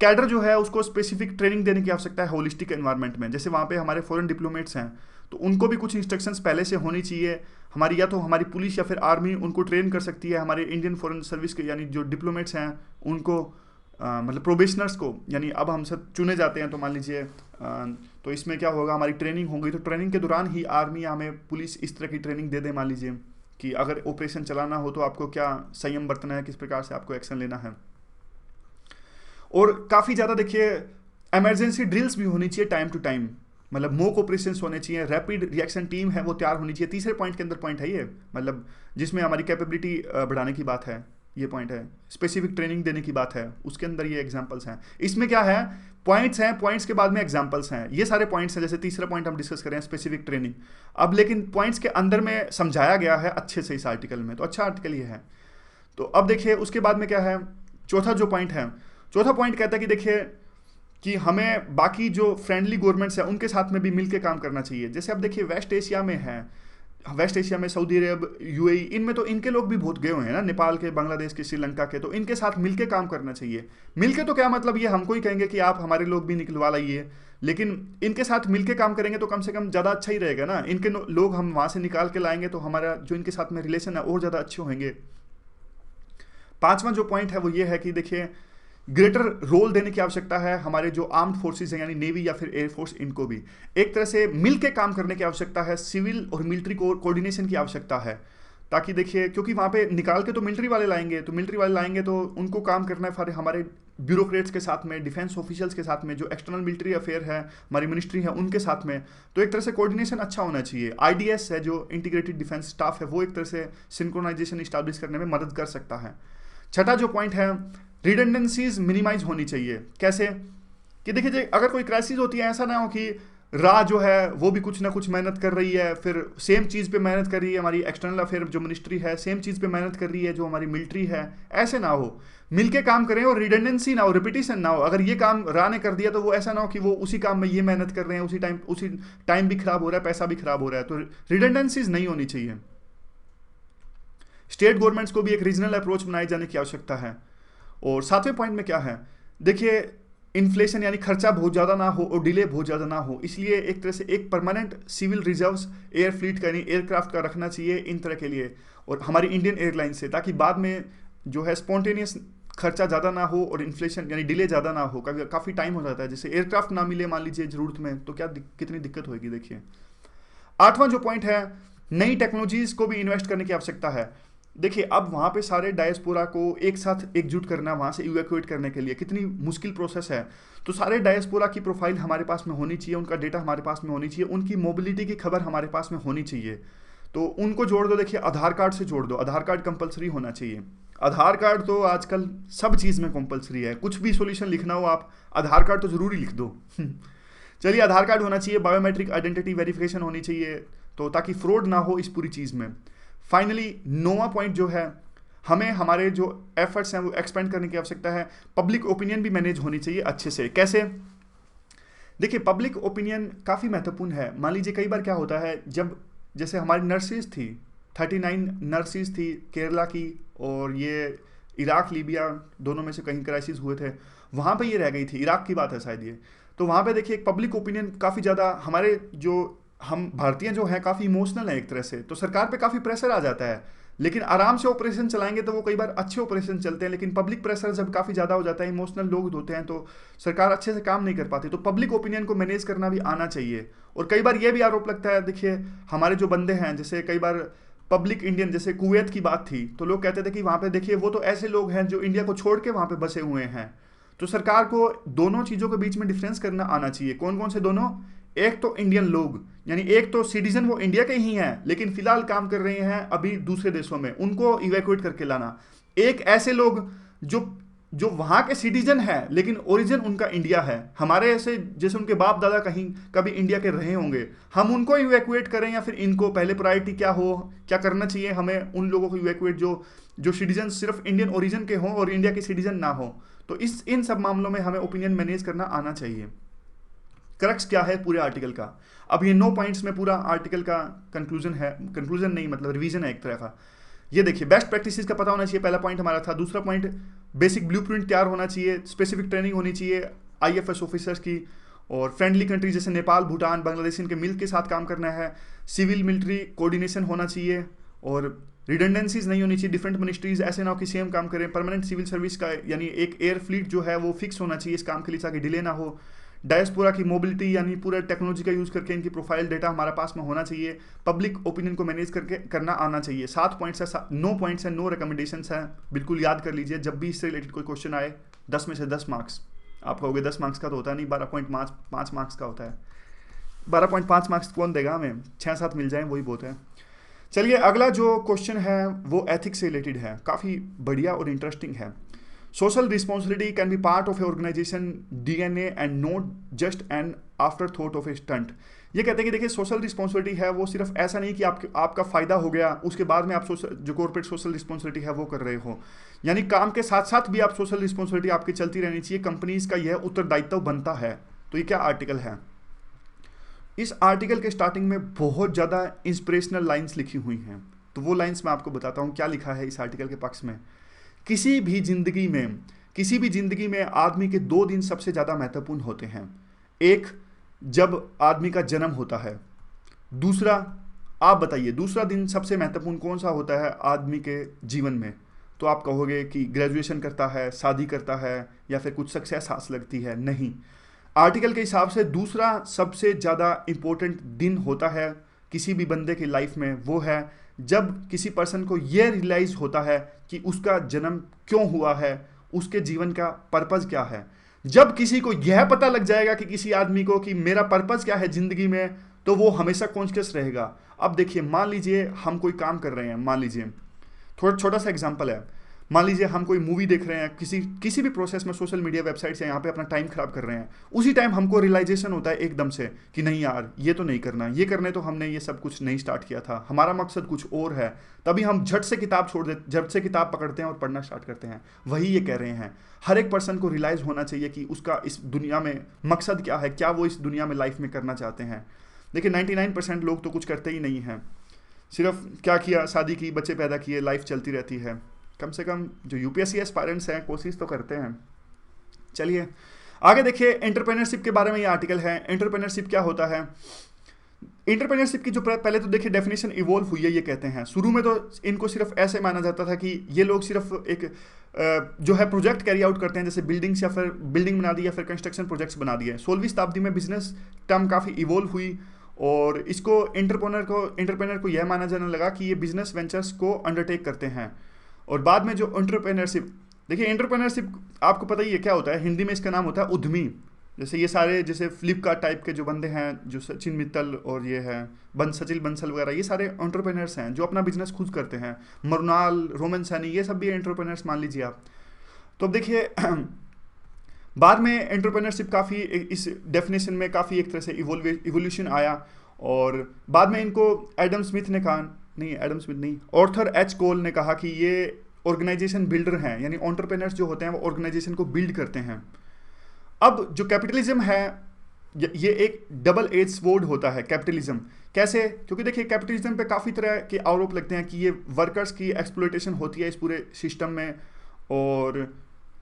कैडर जो है उसको स्पेसिफिक ट्रेनिंग देने की आवश्यकता है होलिस्टिक एनवायरनमेंट में। जैसे वहाँ पे हमारे फॉरेन डिप्लोमेट्स हैं तो उनको भी कुछ इंस्ट्रक्शंस पहले से होनी चाहिए। हमारी या तो हमारी पुलिस या फिर आर्मी उनको ट्रेन कर सकती है, हमारे इंडियन फॉरेन सर्विस के यानी जो डिप्लोमेट्स हैं उनको मतलब प्रोबेशनर्स को, यानी अब हम सब चुने जाते हैं तो मान लीजिए तो इसमें क्या होगा, हमारी ट्रेनिंग होगी तो ट्रेनिंग के दौरान ही आर्मी या हमें पुलिस इस तरह की ट्रेनिंग दे दे, मान लीजिए कि अगर ऑपरेशन चलाना हो तो आपको क्या संयम बरतना है, किस प्रकार से आपको एक्शन लेना है। और काफ़ी ज़्यादा देखिए इमरजेंसी ड्रिल्स भी होनी चाहिए टाइम टू टाइम। मतलब मोक ऑपरेशंस होने चाहिए, रैपिड रिएक्शन टीम है वो तैयार होनी चाहिए। तीसरे पॉइंट के अंदर पॉइंट है ये, मतलब जिसमें हमारी कैपेबिलिटी बढ़ाने की बात है, ये पॉइंट है। स्पेसिफिक ट्रेनिंग देने की बात है, उसके अंदर ये एग्जांपल्स हैं। इसमें क्या है, पॉइंट्स हैं, पॉइंट्स के बाद में एग्जांपल्स हैं, ये सारे पॉइंट्स हैं। जैसे तीसरा पॉइंट हम डिस्कस करें स्पेसिफिक ट्रेनिंग, अब लेकिन पॉइंट्स के अंदर में समझाया गया है अच्छे से इस आर्टिकल में, तो अच्छा आर्टिकल ये है। तो अब देखिए उसके बाद में क्या है, चौथा जो पॉइंट है, चौथा पॉइंट कहता है कि देखिए कि हमें बाकी जो फ्रेंडली गवर्नमेंट्स हैं उनके साथ में भी मिलकर काम करना चाहिए। जैसे अब देखिए वेस्ट एशिया में है, वेस्ट एशिया में सऊदी अरब, यूएई, इनमें तो इनके लोग भी बहुत गए हुए हैं ना, नेपाल के, बांग्लादेश के, श्रीलंका के, तो इनके साथ मिलके काम करना चाहिए। मिलके तो क्या मतलब, ये हमको ही कहेंगे कि आप हमारे लोग भी निकलवा लाइए, लेकिन इनके साथ मिलके काम करेंगे तो कम से कम ज़्यादा अच्छा ही रहेगा ना। इनके लोग हम वहाँ से निकाल के लाएंगे तो हमारा जो इनके साथ में रिलेशन है और ज़्यादा अच्छे होंगे। पांचवा जो पॉइंट है वो ये है कि देखिए ग्रेटर रोल देने की आवश्यकता है हमारे जो आर्म्ड फोर्सेस हैं, यानी नेवी या फिर एयरफोर्स, इनको भी एक तरह से मिलके काम करने की आवश्यकता है। सिविल और मिलिट्री कोऑर्डिनेशन की आवश्यकता है, ताकि देखिए क्योंकि वहाँ पे निकाल के तो मिलिट्री वाले लाएंगे, तो मिलिट्री वाले लाएंगे तो उनको काम करना है हमारे ब्यूरोक्रेट्स के साथ में, डिफेंस ऑफिशियल्स के साथ में, जो एक्सटर्नल मिलिट्री अफेयर है, हमारी मिनिस्ट्री है, उनके साथ में। तो एक तरह से कोऑर्डिनेशन अच्छा होना चाहिए। आईडीएस है जो इंटीग्रेटेड डिफेंस स्टाफ है, वो एक तरह से सिंक्रोनाइजेशन इस्टेब्लिश करने में मदद कर सकता है। छठा जो पॉइंट है, रिडंडेंसीज मिनिमाइज होनी चाहिए। कैसे कि देखिए अगर कोई क्राइसिस होती है, ऐसा ना हो कि रा जो है वो भी कुछ ना कुछ मेहनत कर रही है, फिर सेम चीज़ पे मेहनत कर रही है हमारी एक्सटर्नल अफेयर जो मिनिस्ट्री है, सेम चीज़ पे मेहनत कर रही है जो हमारी मिलिट्री है, ऐसे ना हो। मिलके काम करें और रिडंडेंसी ना हो, रिपीटिशन ना हो। अगर ये काम रा ने कर दिया तो वो ऐसा ना हो कि वो उसी काम में ये मेहनत कर रहे हैं, उसी टाइम भी खराब हो रहा है, पैसा भी खराब हो रहा है। तो रिडंडेंसीज नहीं होनी चाहिए। स्टेट गवर्नमेंट्स को भी एक रीजनल अप्रोच बनाए जाने की आवश्यकता है। और सातवें पॉइंट में क्या है, देखिए इन्फ्लेशन यानी खर्चा बहुत ज़्यादा ना हो और डिले बहुत ज़्यादा ना हो, इसलिए एक तरह से एक permanent civil reserves air fleet का यानी एयरक्राफ्ट का रखना चाहिए इन तरह के लिए, और हमारी इंडियन एयरलाइन से, ताकि बाद में जो है स्पॉन्टेनियस खर्चा ज़्यादा ना हो और इन्फ्लेशन यानी डिले ज़्यादा ना हो। काफ़ी टाइम हो जाता है, जैसे एयरक्राफ्ट ना मिले मान लीजिए ज़रूरत में, तो क्या कितनी दिक्कत होगी देखिए। आठवां जो पॉइंट है, नई टेक्नोलॉजीज़ को भी इन्वेस्ट करने की आवश्यकता है। देखिए अब वहाँ पे सारे डायस्पोरा को एक साथ एकजुट करना, वहाँ से इवैक्यूएट करने के लिए कितनी मुश्किल प्रोसेस है। तो सारे डायस्पोरा की प्रोफाइल हमारे पास में होनी चाहिए, उनका डेटा हमारे पास में होनी चाहिए, उनकी मोबिलिटी की खबर हमारे पास में होनी चाहिए। तो उनको जोड़ दो, देखिए आधार कार्ड से जोड़ दो, आधार कार्ड कंपलसरी होना चाहिए। आधार कार्ड तो आजकल सब चीज़ में कंपलसरी है, कुछ भी सोल्यूशन लिखना हो आप आधार कार्ड तो ज़रूरी लिख दो। चलिए आधार कार्ड होना चाहिए, बायोमेट्रिक आइडेंटिटी वेरिफिकेशन होनी चाहिए, तो ताकि फ्रॉड ना हो इस पूरी चीज़ में। फाइनली 9वां पॉइंट जो है, हमें हमारे जो एफर्ट्स हैं वो एक्सपेंड करने की आवश्यकता है। पब्लिक ओपिनियन भी मैनेज होनी चाहिए अच्छे से। कैसे, देखिए पब्लिक ओपिनियन काफ़ी महत्वपूर्ण है। मान लीजिए कई बार क्या होता है, जब जैसे हमारी नर्सिस थी, 39 नर्सिस थी केरला की, और ये इराक लीबिया दोनों में से कहीं क्राइसिस हुए थे, वहाँ पे ये रह गई थी, इराक की बात है शायद ये। तो वहाँ पे देखिए पब्लिक ओपिनियन काफ़ी ज़्यादा, हमारे जो हम भारतीय जो हैं काफ़ी इमोशनल है एक तरह से, तो सरकार पे काफ़ी प्रेशर आ जाता है। लेकिन आराम से ऑपरेशन चलाएंगे तो वो कई बार अच्छे ऑपरेशन चलते हैं, लेकिन पब्लिक प्रेशर जब काफ़ी ज़्यादा हो जाता है, इमोशनल लोग होते हैं, तो सरकार अच्छे से काम नहीं कर पाती। तो पब्लिक ओपिनियन को मैनेज करना भी आना चाहिए। और कई बार ये भी आरोप लगता है, देखिए हमारे जो बंदे हैं, जैसे कई बार पब्लिक इंडियन, जैसे कुवैत की बात थी, तो लोग कहते थे कि वहाँ पे देखिए वो तो ऐसे लोग हैं जो इंडिया को छोड़ के वहाँ पे बसे हुए हैं। तो सरकार को दोनों चीज़ों के बीच में डिफरेंस करना आना चाहिए। कौन कौन से दोनों, एक तो इंडियन लोग, यानी एक तो सिटीजन वो इंडिया के ही हैं लेकिन फिलहाल काम कर रहे हैं अभी दूसरे देशों में, उनको इवैक्यूएट करके लाना। एक ऐसे लोग जो वहाँ के सिटीजन हैं लेकिन ओरिजिन उनका इंडिया है, हमारे ऐसे जैसे उनके बाप दादा कहीं कभी इंडिया के रहे होंगे, हम उनको इवैक्यूएट करें या फिर इनको, पहले प्रायोरिटी क्या हो, क्या करना चाहिए हमें उन लोगों को इवैक्यूएट जो सिटीजन सिर्फ इंडियन ओरिजिन के हों और इंडिया के सिटीजन ना हो। तो इन सब मामलों में हमें ओपिनियन मैनेज करना आना चाहिए। क्रक्स क्या है पूरे आर्टिकल का, अब ये 9 पॉइंट्स में पूरा आर्टिकल का कंक्लूजन है, कंक्लूजन नहीं मतलब रिवीजन है एक तरह का। ये देखिए बेस्ट प्रैक्टिसेस का पता होना चाहिए, पहला पॉइंट हमारा था। दूसरा पॉइंट, बेसिक ब्लूप्रिंट तैयार होना चाहिए, स्पेसिफिक ट्रेनिंग होनी चाहिए आईएफएस ऑफिसर्स की, और फ्रेंडली कंट्री जैसे नेपाल, भूटान, बांग्लादेश, इनके मिल के साथ काम करना है। सिविल मिलिट्री कोऑर्डिनेशन होना चाहिए, और रिडंडेंसीज नहीं होनी चाहिए, डिफरेंट मिनिस्ट्रीज ऐसे ना हो कि सेम काम करें। परमानेंट सिविल सर्विस का यानी एक एयर फ्लीट जो है वो फिक्स होना चाहिए इस काम के लिए, ताकि डिले ना हो। डायस्पोरा की मोबिलिटी यानी पूरा टेक्नोलॉजी का यूज़ करके इनकी प्रोफाइल डेटा हमारे पास में होना चाहिए। पब्लिक ओपिनियन को मैनेज करके करना आना चाहिए। 7 पॉइंट्स है, 9 पॉइंट्स है, 9 रिकमेंडेशंस हैं, बिल्कुल याद कर लीजिए। जब भी इससे रिलेटेड कोई क्वेश्चन आए 10 में से 10 मार्क्स, आप कहोगे 10 मार्क्स का तो होता नहीं, 12.5 मार्क्स का होता है। 12.5 मार्क्स कौन देगा हमें, 6-7 मिल जाए वही बहुत है। चलिए अगला जो क्वेश्चन है वो एथिक्स से रिलेटेड है, काफ़ी बढ़िया और इंटरेस्टिंग है। Social responsibility can be part of a organisation DNA and not just an after thought of a stunt. ये कहते हैं कि देखिए सोशल रिस्पॉन्सिबिलिटी है वो सिर्फ ऐसा नहीं कि आपका फायदा हो गया उसके बाद में आप जो कॉर्पोरेट सोशल रिस्पॉन्सिबिलिटी है वो कर रहे हो, यानी काम के साथ साथ भी आप सोशल रिस्पॉन्सिबिलिटी आपकी चलती रहनी चाहिए, कंपनीज का यह उत्तरदायित्व बनता है। तो ये क्या आर्टिकल है, इस आर्टिकल के स्टार्टिंग में बहुत ज़्यादा इंस्पिरेशनल लाइंस लिखी हुई हैं, तो वो लाइंस मैं आपको बताता हूँ क्या लिखा है इस आर्टिकल के पक्ष में। किसी भी जिंदगी में आदमी के 2 दिन सबसे ज़्यादा महत्वपूर्ण होते हैं। एक, जब आदमी का जन्म होता है। दूसरा, आप बताइए दूसरा दिन सबसे महत्वपूर्ण कौन सा होता है आदमी के जीवन में? तो आप कहोगे कि ग्रेजुएशन करता है, शादी करता है, या फिर कुछ सक्सेस हासिल लगती है। नहीं, आर्टिकल के हिसाब से दूसरा सबसे ज़्यादा इम्पोर्टेंट दिन होता है किसी भी बंदे की लाइफ में, वो है जब किसी पर्सन को यह रियलाइज होता है कि उसका जन्म क्यों हुआ है, उसके जीवन का पर्पस क्या है। जब किसी को यह पता लग जाएगा कि किसी आदमी को कि मेरा पर्पस क्या है जिंदगी में, तो वो हमेशा कॉन्शियस रहेगा। अब देखिए, मान लीजिए हम कोई काम कर रहे हैं, मान लीजिए थोड़ा छोटा सा एग्जांपल है, मान लीजिए हम कोई मूवी देख रहे हैं, किसी भी प्रोसेस में सोशल मीडिया वेबसाइट से यहाँ पे अपना टाइम खराब कर रहे हैं, उसी टाइम हमको रियलाइजेशन होता है एकदम से कि नहीं यार ये तो नहीं करना, ये करने तो हमने ये सब कुछ नहीं स्टार्ट किया था, हमारा मकसद कुछ और है। तभी हम झट से किताब पकड़ते हैं और पढ़ना स्टार्ट करते हैं। वही ये कह रहे हैं, हर एक पर्सन को रियलाइज होना चाहिए कि उसका इस दुनिया में मकसद क्या है, क्या वो इस दुनिया में लाइफ में करना चाहते हैं। देखिए 99% लोग तो कुछ करते ही नहीं हैं, सिर्फ क्या किया, शादी की, बच्चे पैदा किए, लाइफ चलती रहती है। कम से कम जो यूपीएससी एस्पायरेंट्स हैं कोशिश तो करते हैं। चलिए आगे देखिए, एंटरप्रेन्योरशिप के बारे में ये आर्टिकल है। एंटरप्रेन्योरशिप क्या होता है? एंटरप्रेन्योरशिप की जो पहले तो देखिए डेफिनेशन इवॉल्व हुई है। ये कहते हैं शुरू में तो इनको सिर्फ ऐसे माना जाता था कि ये लोग सिर्फ एक जो है प्रोजेक्ट कैरी आउट करते हैं, जैसे बिल्डिंग्स या फिर बिल्डिंग बना दी या फिर कंस्ट्रक्शन प्रोजेक्ट्स बना दिए। 16वीं शताब्दी में बिजनेस टर्म काफ़ी इवॉल्व हुई और इसको एंटरप्रेन्योर को यह माना जाने लगा कि ये बिजनेस वेंचर्स को अंडरटेक करते हैं। और बाद में जो एंटरप्रेन्योरशिप, देखिए एंटरप्रेन्योरशिप आपको पता ही है क्या होता है, हिंदी में इसका नाम होता है उद्यमी। जैसे ये सारे जैसे फ्लिपकार्ट टाइप के जो बंदे हैं, जो सचिन मित्तल और ये है सचिन बंसल वगैरह, ये सारे एंटरप्रेन्योर्स हैं जो अपना बिजनेस खुद करते हैं। मरुनाल, रोमन सैनी, ये सब भी एंटरप्रेन्योर्स मान लीजिए आप। तो अब देखिए बाद में एंटरप्रेन्योरशिप काफ़ी इस डेफिनेशन में काफ़ी एक तरह से इवोल्यूशन आया और बाद में इनको एडम स्मिथ ने कहा, नहीं एडम स्मिथ नहीं, ऑर्थर एच कोल ने कहा कि ये ऑर्गेनाइजेशन बिल्डर हैं, यानी एंटरप्रेन्योर्स जो होते हैं वो ऑर्गेनाइजेशन को बिल्ड करते हैं। अब जो कैपिटलिज्म है ये एक डबल एज स्वॉर्ड होता है कैपिटलिज्म। कैसे? क्योंकि देखिए कैपिटलिज्म पे काफ़ी तरह के आरोप लगते हैं कि ये वर्कर्स की एक्सप्लॉयटेशन होती है इस पूरे सिस्टम में, और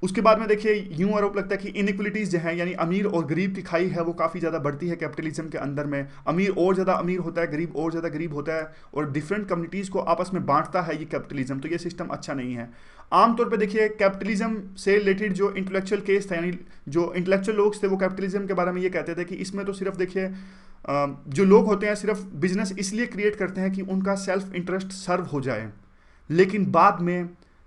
उसके बाद में देखिए यूं आरोप लगता है कि इनइक्वलिटीज़ जो हैं, यानी अमीर और गरीब की खाई है वो काफ़ी ज़्यादा बढ़ती है कैपिटलिज्म के अंदर में। अमीर और ज़्यादा अमीर होता है, गरीब और ज़्यादा गरीब होता है, और डिफरेंट कम्युनिटीज़ को आपस में बांटता है ये कैपिटलिज्म। तो ये सिस्टम अच्छा नहीं है। आमतौर पे देखिए कैपिटलिज्म से रिलेटेड जो इंटेलेक्चुअल केस था, यानी जो इंटेलेक्चुअल लोग थे वो कैपिटलिज्म के बारे में ये कहते थे कि इसमें तो सिर्फ देखिए जो लोग होते हैं सिर्फ बिजनेस इसलिए क्रिएट करते हैं कि उनका सेल्फ इंटरेस्ट सर्व हो जाए। लेकिन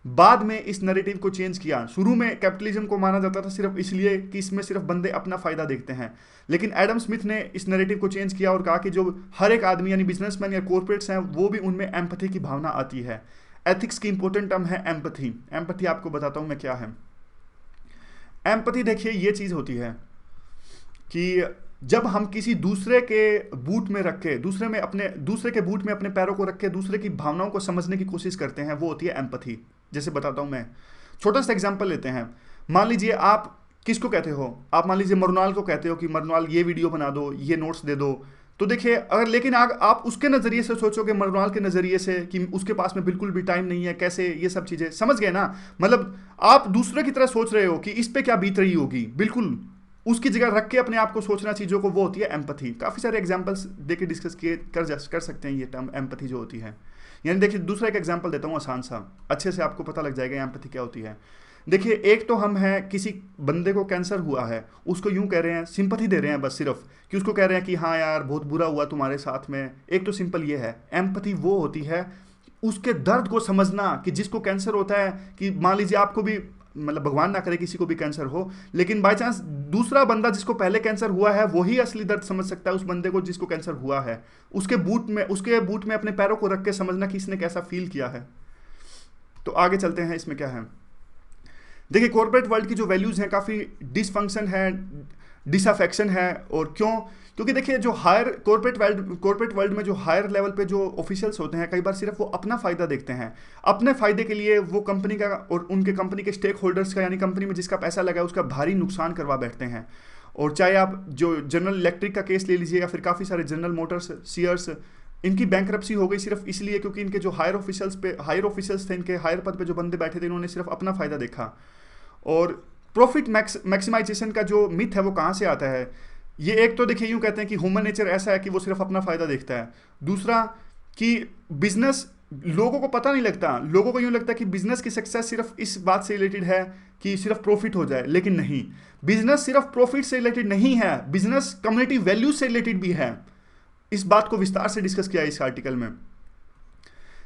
बाद में इस नैरेटिव को चेंज किया। शुरू में कैपिटलिज्म को माना जाता था सिर्फ इसलिए कि इसमें सिर्फ बंदे अपना फायदा देखते हैं, लेकिन एडम स्मिथ ने इस नैरेटिव को चेंज किया और कहा कि जो हर एक आदमी यानी बिजनेसमैन या कॉर्पोरेट्स हैं वो भी उनमें एम्पैथी की भावना आती है। एथिक्स की इंपॉर्टेंट टर्म है एम्पैथी। एम्पैथी आपको बताता हूं मैं क्या है। एम्पैथी देखिए ये चीज होती है कि जब हम किसी दूसरे के बूट में रख के दूसरे के बूट में अपने पैरों को रख के दूसरे की भावनाओं को समझने की कोशिश करते हैं, वो होती है एम्पैथी। जैसे बताता हूं मैं, छोटा सा एग्जांपल लेते हैं। मान लीजिए आप किसको कहते हो, आप मान लीजिए मरुनाल को कहते हो कि मरुनाल ये वीडियो बना दो, ये नोट्स दे दो। तो देखिए अगर लेकिन आप उसके नज़रिए से सोचोगे, मरुनाल के नज़रिए से, कि उसके पास में बिल्कुल भी टाइम नहीं है, कैसे ये सब चीज़ें, समझ गए ना? मतलब आप दूसरे की तरह सोच रहे हो कि इस पे क्या बीत रही होगी, बिल्कुल उसकी जगह रख के अपने आप को सोचना चीज़ों को, वो होती है एम्पैथी। काफ़ी सारे एग्जांपल्स देके डिस्कस कर सकते हैं ये टर्म एम्पैथी जो होती है। यानी देखिए दूसरा एक एग्जांपल देता हूँ आसान सा, अच्छे से आपको पता लग जाएगा एम्पैथी क्या होती है। देखिए एक तो हम हैं, किसी बंदे को कैंसर हुआ है, उसको यूं कह रहे हैं, सिंपैथी दे रहे हैं बस सिर्फ, कि उसको कह रहे हैं कि हाँ यार बहुत बुरा हुआ तुम्हारे साथ में। एक तो सिंपल ये है। एम्पैथी वो होती है उसके दर्द को समझना, कि जिसको कैंसर होता है, कि मान लीजिए आपको भी मतलब भगवान ना करे किसी को भी कैंसर हो, लेकिन बाय चांस दूसरा बंदा जिसको पहले कैंसर हुआ है वही असली दर्द समझ सकता है उस बंदे को जिसको कैंसर हुआ है। उसके बूट में अपने पैरों को रख के समझना कि इसने कैसा फील किया है। तो आगे चलते हैं, इसमें क्या है। देखिए कॉर्पोरेट वर्ल्ड की जो वैल्यूज़ हैं काफ़ी डिसफंक्शन है, डिसअफेक्शन है। और क्यों? क्योंकि देखिए जो हायर कॉर्पोरेट वर्ल्ड में जो हायर लेवल पे जो ऑफिशियल्स होते हैं, कई बार सिर्फ वो अपना फ़ायदा देखते हैं। अपने फ़ायदे के लिए वो कंपनी का और उनके कंपनी के स्टेक होल्डर्स का, यानी कंपनी में जिसका पैसा लगा है उसका भारी नुकसान करवा बैठते हैं। और चाहे आप जो जनरल इलेक्ट्रिक का केस ले लीजिए, या फिर काफ़ी सारे जनरल मोटर्स, सीयर्स, इनकी बैंकरप्सी हो गई सिर्फ इसलिए क्योंकि इनके जो हायर ऑफिशियल्स थे, इनके हायर पद पे जो बंदे बैठे थे, इन्होंने सिर्फ अपना फ़ायदा देखा। और प्रॉफिट मैक्सिमाइजेशन का जो मिथ है वो कहाँ से आता है? ये एक तो देखिए यूँ कहते हैं कि ह्यूमन नेचर ऐसा है कि वो सिर्फ अपना फ़ायदा देखता है। दूसरा कि बिजनेस, लोगों को पता नहीं लगता, लोगों को यूँ लगता है कि बिजनेस की सक्सेस सिर्फ इस बात से रिलेटेड है कि सिर्फ प्रॉफिट हो जाए, लेकिन नहीं, बिजनेस सिर्फ प्रॉफिट से रिलेटेड नहीं है, बिजनेस कम्युनिटी वैल्यूज से रिलेटेड भी है। इस बात को विस्तार से डिस्कस किया है इस आर्टिकल में।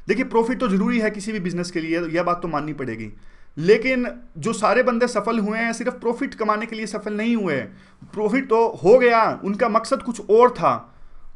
देखिए प्रॉफिट तो जरूरी है किसी भी बिजनेस के लिए, यह बात तो माननी पड़ेगी, लेकिन जो सारे बंदे सफल हुए हैं सिर्फ प्रॉफिट कमाने के लिए सफल नहीं हुए। प्रॉफिट तो हो गया, उनका मकसद कुछ और था,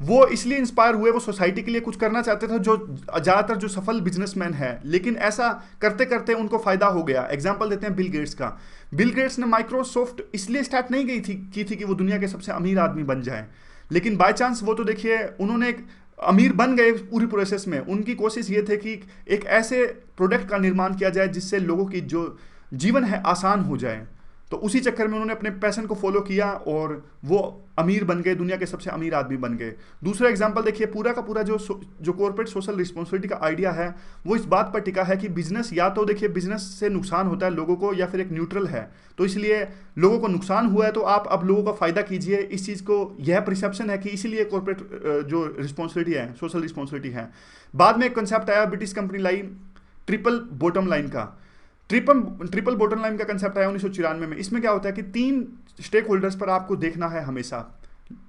वो इसलिए इंस्पायर हुए, वो सोसाइटी के लिए कुछ करना चाहते थे, जो ज़्यादातर जो सफल बिजनेसमैन है, लेकिन ऐसा करते करते उनको फ़ायदा हो गया। एग्जाम्पल देते हैं बिल गेट्स का। बिल गेट्स ने माइक्रोसॉफ्ट इसलिए स्टार्ट नहीं की थी कि वो दुनिया के सबसे अमीर आदमी बन जाए, लेकिन बाय चांस वो तो देखिए उन्होंने एक अमीर बन गए पूरी प्रोसेस में। उनकी कोशिश ये थे कि एक ऐसे प्रोडक्ट का निर्माण किया जाए जिससे लोगों की जो जीवन है आसान हो जाए। तो उसी चक्कर में उन्होंने अपने पैशन को फॉलो किया और वो अमीर बन गए, दुनिया के सबसे अमीर आदमी बन गए। दूसरा एग्जांपल देखिए, पूरा का पूरा जो कॉर्पोरेट सोशल रिस्पॉन्सिबिलिटी का आइडिया है वो इस बात पर टिका है कि बिजनेस, या तो देखिए बिजनेस से नुकसान होता है लोगों को, या फिर एक न्यूट्रल है। तो इसलिए लोगों को नुकसान हुआ है तो आप अब लोगों का फायदा कीजिए, इस चीज़ को, यह परसेप्शन है कि इसीलिए कॉर्पोरेट जो रिस्पॉन्सिबिलिटी है, सोशल रिस्पॉन्सिबिलिटी है। बाद में एक कंसेप्ट आया ब्रिटिश कंपनी लाई ट्रिपल बॉटम लाइन का। ट्रिपल बॉटम लाइन का कंसेप्ट आया 1994 में। इसमें क्या होता है कि 3 स्टेक होल्डर्स पर आपको देखना है हमेशा,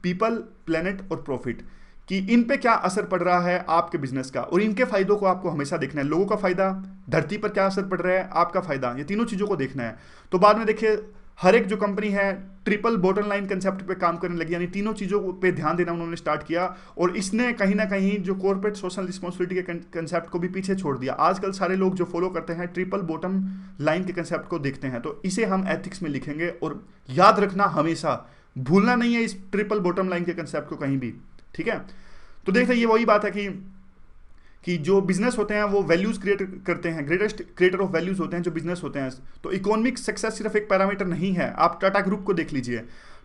पीपल, प्लेनेट और प्रॉफिट, कि इन पे क्या असर पड़ रहा है आपके बिजनेस का, और इनके फायदों को आपको हमेशा देखना है। लोगों का फायदा, धरती पर क्या असर पड़ रहा है, आपका फायदा, ये तीनों चीज़ों को देखना है। तो बाद में देखिए हर एक जो कंपनी है ट्रिपल बॉटम लाइन कंसेप्ट पे काम करने लगी, यानी तीनों चीज़ों पे ध्यान देना उन्होंने स्टार्ट किया, और इसने कहीं ना कहीं जो कॉर्पोरेट सोशल रिस्पॉन्सिबिलिटी के कंसेप्ट को भी पीछे छोड़ दिया। आजकल सारे लोग जो फॉलो करते हैं ट्रिपल बॉटम लाइन के कंसेप्ट को देखते हैं। तो इसे हम एथिक्स में लिखेंगे, और याद रखना हमेशा, भूलना नहीं है इस ट्रिपल बॉटम लाइन के कंसेप्ट को कहीं भी, ठीक है। तो देखते हैं ये वही बात है कि जो बिजनेस होते हैं वो वैल्यूज क्रिएट करते हैं, ग्रेटेस्ट क्रिएटर ऑफ वैल्यूज होते हैं जो बिजनेस होते हैं। तो इकोनॉमिक सक्सेस सिर्फ एक पैरामीटर नहीं है। आप टाटा ग्रुप को देख लीजिए,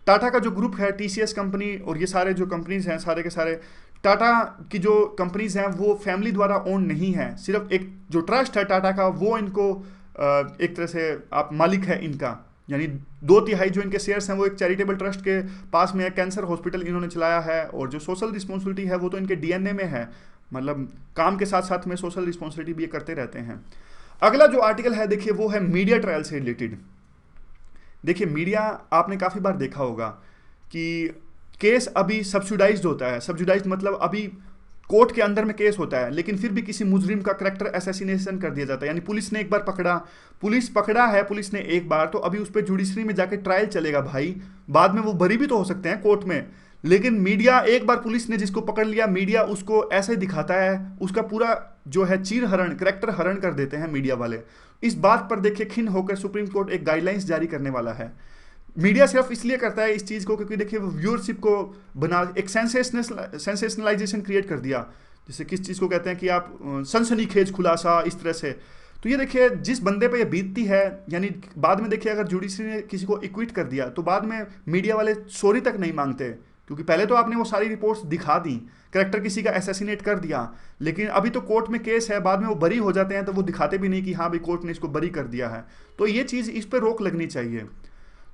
टाटा का जो ग्रुप है, टीसीएस कंपनी और ये सारे जो कंपनीज हैं, सारे के सारे टाटा की जो कंपनीज हैं वो फैमिली द्वारा ओन नहीं है। सिर्फ एक जो ट्रस्ट है टाटा का, वो इनको एक तरह से आप मालिक है इनका, यानी 2/3 जो इनके शेयर्स हैं वो एक चैरिटेबल ट्रस्ट के पास में है। कैंसर हॉस्पिटल इन्होंने चलाया है, और जो सोशल रिस्पॉन्सिबिलिटी है वो तो इनके डीएनए में है, मतलब काम के साथ साथ में सोशल रिस्पॉन्सिबिलिटी भी ये करते रहते हैं। अगला जो आर्टिकल है देखिए वो है मीडिया ट्रायल से रिलेटेड। देखिए मीडिया, आपने काफ़ी बार देखा होगा कि केस अभी सब्सिडाइज्ड होता है। सब्सिडाइज्ड मतलब अभी कोर्ट के अंदर में केस होता है, लेकिन फिर भी किसी मुजरिम का करैक्टर असैसिनेशन कर दिया जाता है। यानी पुलिस ने एक बार पकड़ा, पुलिस ने एक बार, तो अभी उस पर जुडिशरी में जाके ट्रायल चलेगा भाई, बाद में वो बरी भी तो हो सकते हैं कोर्ट में। लेकिन मीडिया, एक बार पुलिस ने जिसको पकड़ लिया, मीडिया उसको ऐसे दिखाता है, उसका पूरा जो है चीर हरण, करैक्टर हरण कर देते हैं मीडिया वाले। इस बात पर देखिए खिन्न होकर सुप्रीम कोर्ट एक गाइडलाइंस जारी करने वाला है। मीडिया सिर्फ इसलिए करता है इस चीज़ को क्योंकि देखिए वो व्यूअरशिप को बना, एक सेंसेशनलाइजेशन क्रिएट कर दिया, जैसे किस चीज़ को कहते हैं कि आप सनसनीखेज खुलासा, इस तरह से। तो ये देखिए जिस बंदे पे ये बीतती है, यानी बाद में देखिए अगर जुडिशरी ने किसी को इक्विट कर दिया तो बाद में मीडिया वाले सॉरी तक नहीं मांगते, क्योंकि पहले तो आपने वो सारी रिपोर्ट्स दिखा दी, कैरेक्टर किसी का असैसिनेट कर दिया, लेकिन अभी तो कोर्ट में केस है, बाद में वो बरी हो जाते हैं तो वो दिखाते भी नहीं कि हाँ भाई कोर्ट ने इसको बरी कर दिया है। तो ये चीज़, इस पर रोक लगनी चाहिए।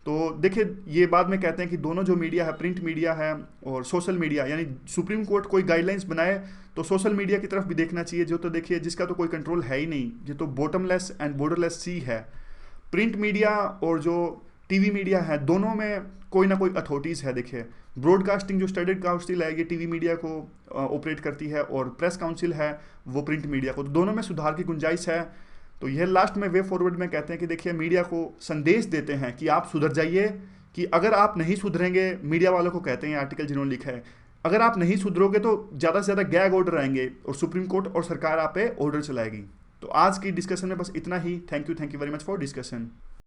तो देखिए ये बाद में कहते हैं कि दोनों जो मीडिया है, प्रिंट मीडिया है और सोशल मीडिया, यानी सुप्रीम कोर्ट कोई गाइडलाइंस बनाए तो सोशल मीडिया की तरफ भी देखना चाहिए, जो तो देखिए जिसका तो कोई कंट्रोल है ही नहीं, ये तो बॉटमलेस एंड बॉर्डरलेस सी है। प्रिंट मीडिया और जो टीवी मीडिया है, दोनों में कोई ना कोई अथॉरिटीज़ है। देखिए ब्रॉडकास्टिंग जो स्टडीड काउंसिल है ये टीवी मीडिया को ऑपरेट करती है, और प्रेस काउंसिल है वो प्रिंट मीडिया को। तो दोनों में सुधार की गुंजाइश है। तो यह लास्ट में वे फॉरवर्ड में कहते हैं कि देखिए मीडिया को संदेश देते हैं कि आप सुधर जाइए, कि अगर आप नहीं सुधरेंगे, मीडिया वालों को कहते हैं आर्टिकल जिन्होंने लिखा है, अगर आप नहीं सुधरोगे तो ज़्यादा से ज़्यादा गैग ऑर्डर आएंगे और सुप्रीम कोर्ट और सरकार आप पे ऑर्डर चलाएगी। तो आज की डिस्कशन में बस इतना ही। Thank you very much for discussion.